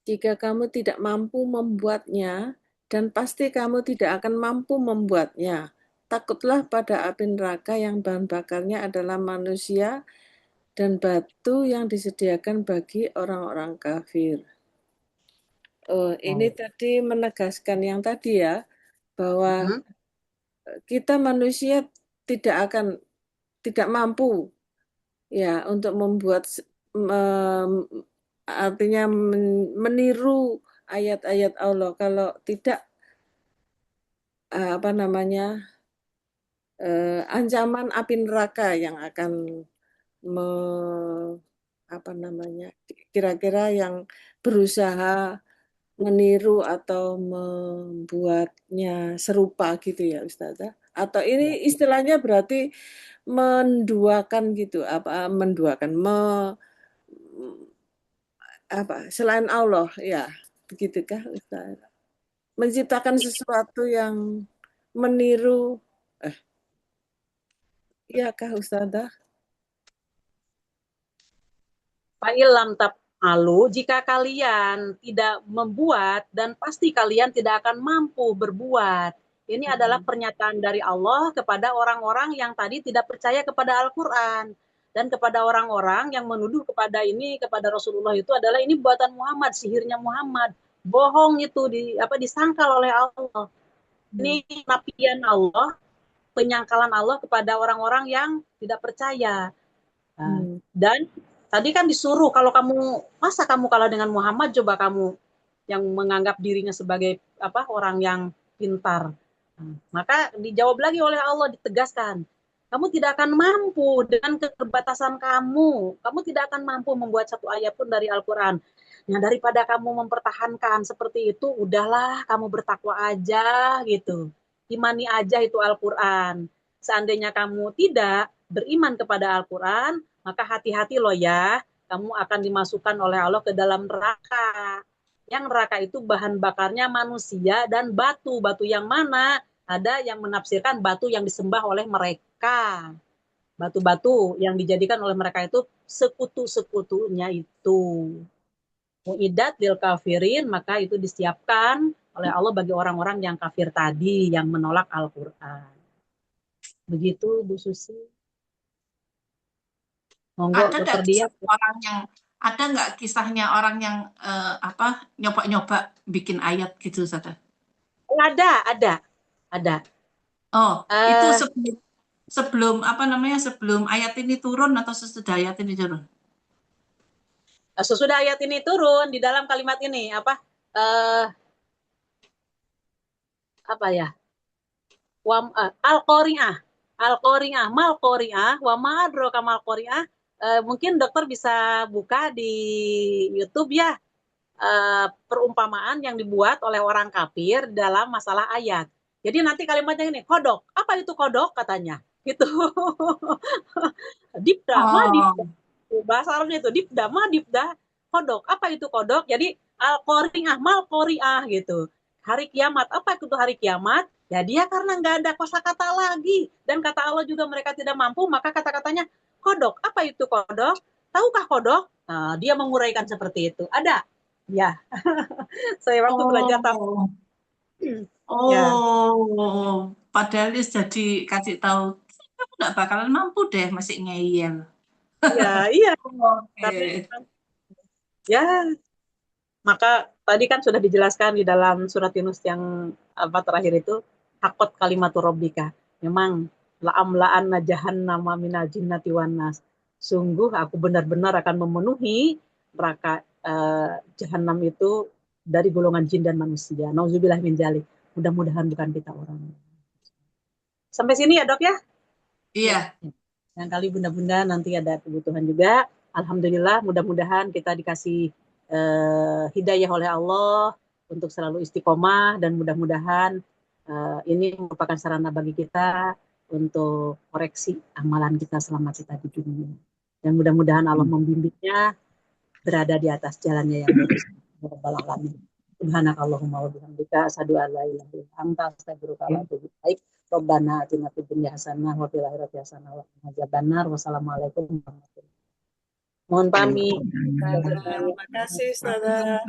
Jika kamu tidak mampu membuatnya, dan pasti kamu tidak akan mampu membuatnya, takutlah pada api neraka yang bahan bakarnya adalah manusia dan batu yang disediakan bagi orang-orang kafir. Oh, ini tadi menegaskan yang tadi ya, bahwa kita manusia tidak mampu ya untuk membuat artinya meniru ayat-ayat Allah kalau tidak ancaman api neraka yang akan kira-kira yang berusaha meniru atau membuatnya serupa gitu ya Ustazah. Atau ini istilahnya berarti menduakan gitu, selain Allah ya, begitukah Ustazah? Menciptakan sesuatu yang meniru, iyakah Ustazah? Fa'ilam taf'alu, jika kalian tidak membuat, dan pasti kalian tidak akan mampu berbuat. Ini adalah pernyataan dari Allah kepada orang-orang yang tadi tidak percaya kepada Al-Quran. Dan kepada orang-orang yang menuduh kepada Rasulullah itu adalah ini buatan Muhammad, sihirnya Muhammad. Bohong itu disangkal oleh Allah. Ini nafian Allah, penyangkalan Allah kepada orang-orang yang tidak percaya. Dan tadi kan disuruh kalau kamu kalah dengan Muhammad, coba kamu yang menganggap dirinya sebagai orang yang pintar. Maka dijawab lagi oleh Allah, ditegaskan, kamu tidak akan mampu dengan keterbatasan kamu. Kamu tidak akan mampu membuat satu ayat pun dari Al-Quran. Nah, daripada kamu mempertahankan seperti itu, udahlah kamu bertakwa aja gitu. Imani aja itu Al-Quran. Seandainya kamu tidak beriman kepada Al-Quran, maka hati-hati loh ya, kamu akan dimasukkan oleh Allah ke dalam neraka. Yang neraka itu bahan bakarnya manusia dan batu. Batu yang mana? Ada yang menafsirkan batu yang disembah oleh mereka. Batu-batu yang dijadikan oleh mereka itu sekutu-sekutunya itu. Mu'idat lil kafirin, maka itu disiapkan oleh Allah bagi orang-orang yang kafir tadi, yang menolak Al-Quran. Begitu Bu Susi. Monggo, Ada Dokter Dia. Ada nggak kisahnya orang yang nyoba-nyoba bikin ayat gitu, Ustazah? Ada. Oh, itu sebelum ayat ini turun atau sesudah ayat ini turun? Sesudah ayat ini turun, di dalam kalimat ini Al-Qari'ah, mal-Qari'ah, wa ma adraka mal-Qari'ah. Mungkin dokter bisa buka di YouTube ya, perumpamaan yang dibuat oleh orang kafir dalam masalah ayat. Jadi nanti kalimatnya ini, kodok. Apa itu kodok katanya? Gitu. Dipda, dipda. Bahasa Arabnya itu dipda, dipda, kodok. Apa itu kodok? Jadi al-Qari'ah, mal-Qari'ah gitu. Hari kiamat, apa itu hari kiamat? Ya dia karena nggak ada kosakata lagi. Dan kata Allah juga mereka tidak mampu, maka kata-katanya kodok. Apa itu kodok? Tahukah kodok? Nah, dia menguraikan seperti itu. Ada? Ya. Saya waktu belajar tahu. Ya. Padahal jadi kasih tahu, kamu nggak bakalan mampu deh, masih ngeyel. Iya. Tapi ya, maka tadi kan sudah dijelaskan di dalam surat Yunus yang terakhir itu, hakot kalimatur rabbika. Memang la'amla'anna jahannama minal jinnati wan nas. Sungguh aku benar-benar akan memenuhi neraka jahanam itu dari golongan jin dan manusia. Nauzubillah min dzalik. Mudah-mudahan bukan kita orang. Sampai sini ya, Dok ya? Iya. Yang kali bunda-bunda nanti ada kebutuhan juga. Alhamdulillah, mudah-mudahan kita dikasih hidayah oleh Allah untuk selalu istiqomah, dan mudah-mudahan ini merupakan sarana bagi kita untuk koreksi amalan kita selama kita di dunia. Dan mudah-mudahan Allah membimbingnya berada di atas jalannya yang lurus. Subhanakallahumma wa bihamdika asyhadu an la ilaha illa anta astaghfiruka wa atubu ilaik. Rabbana atina fid dunya hasanah wa fil akhirati hasanah wa qina adzabannar. Wassalamualaikum warahmatullahi wabarakatuh. Mohon pamit. Terima kasih, Ustazah.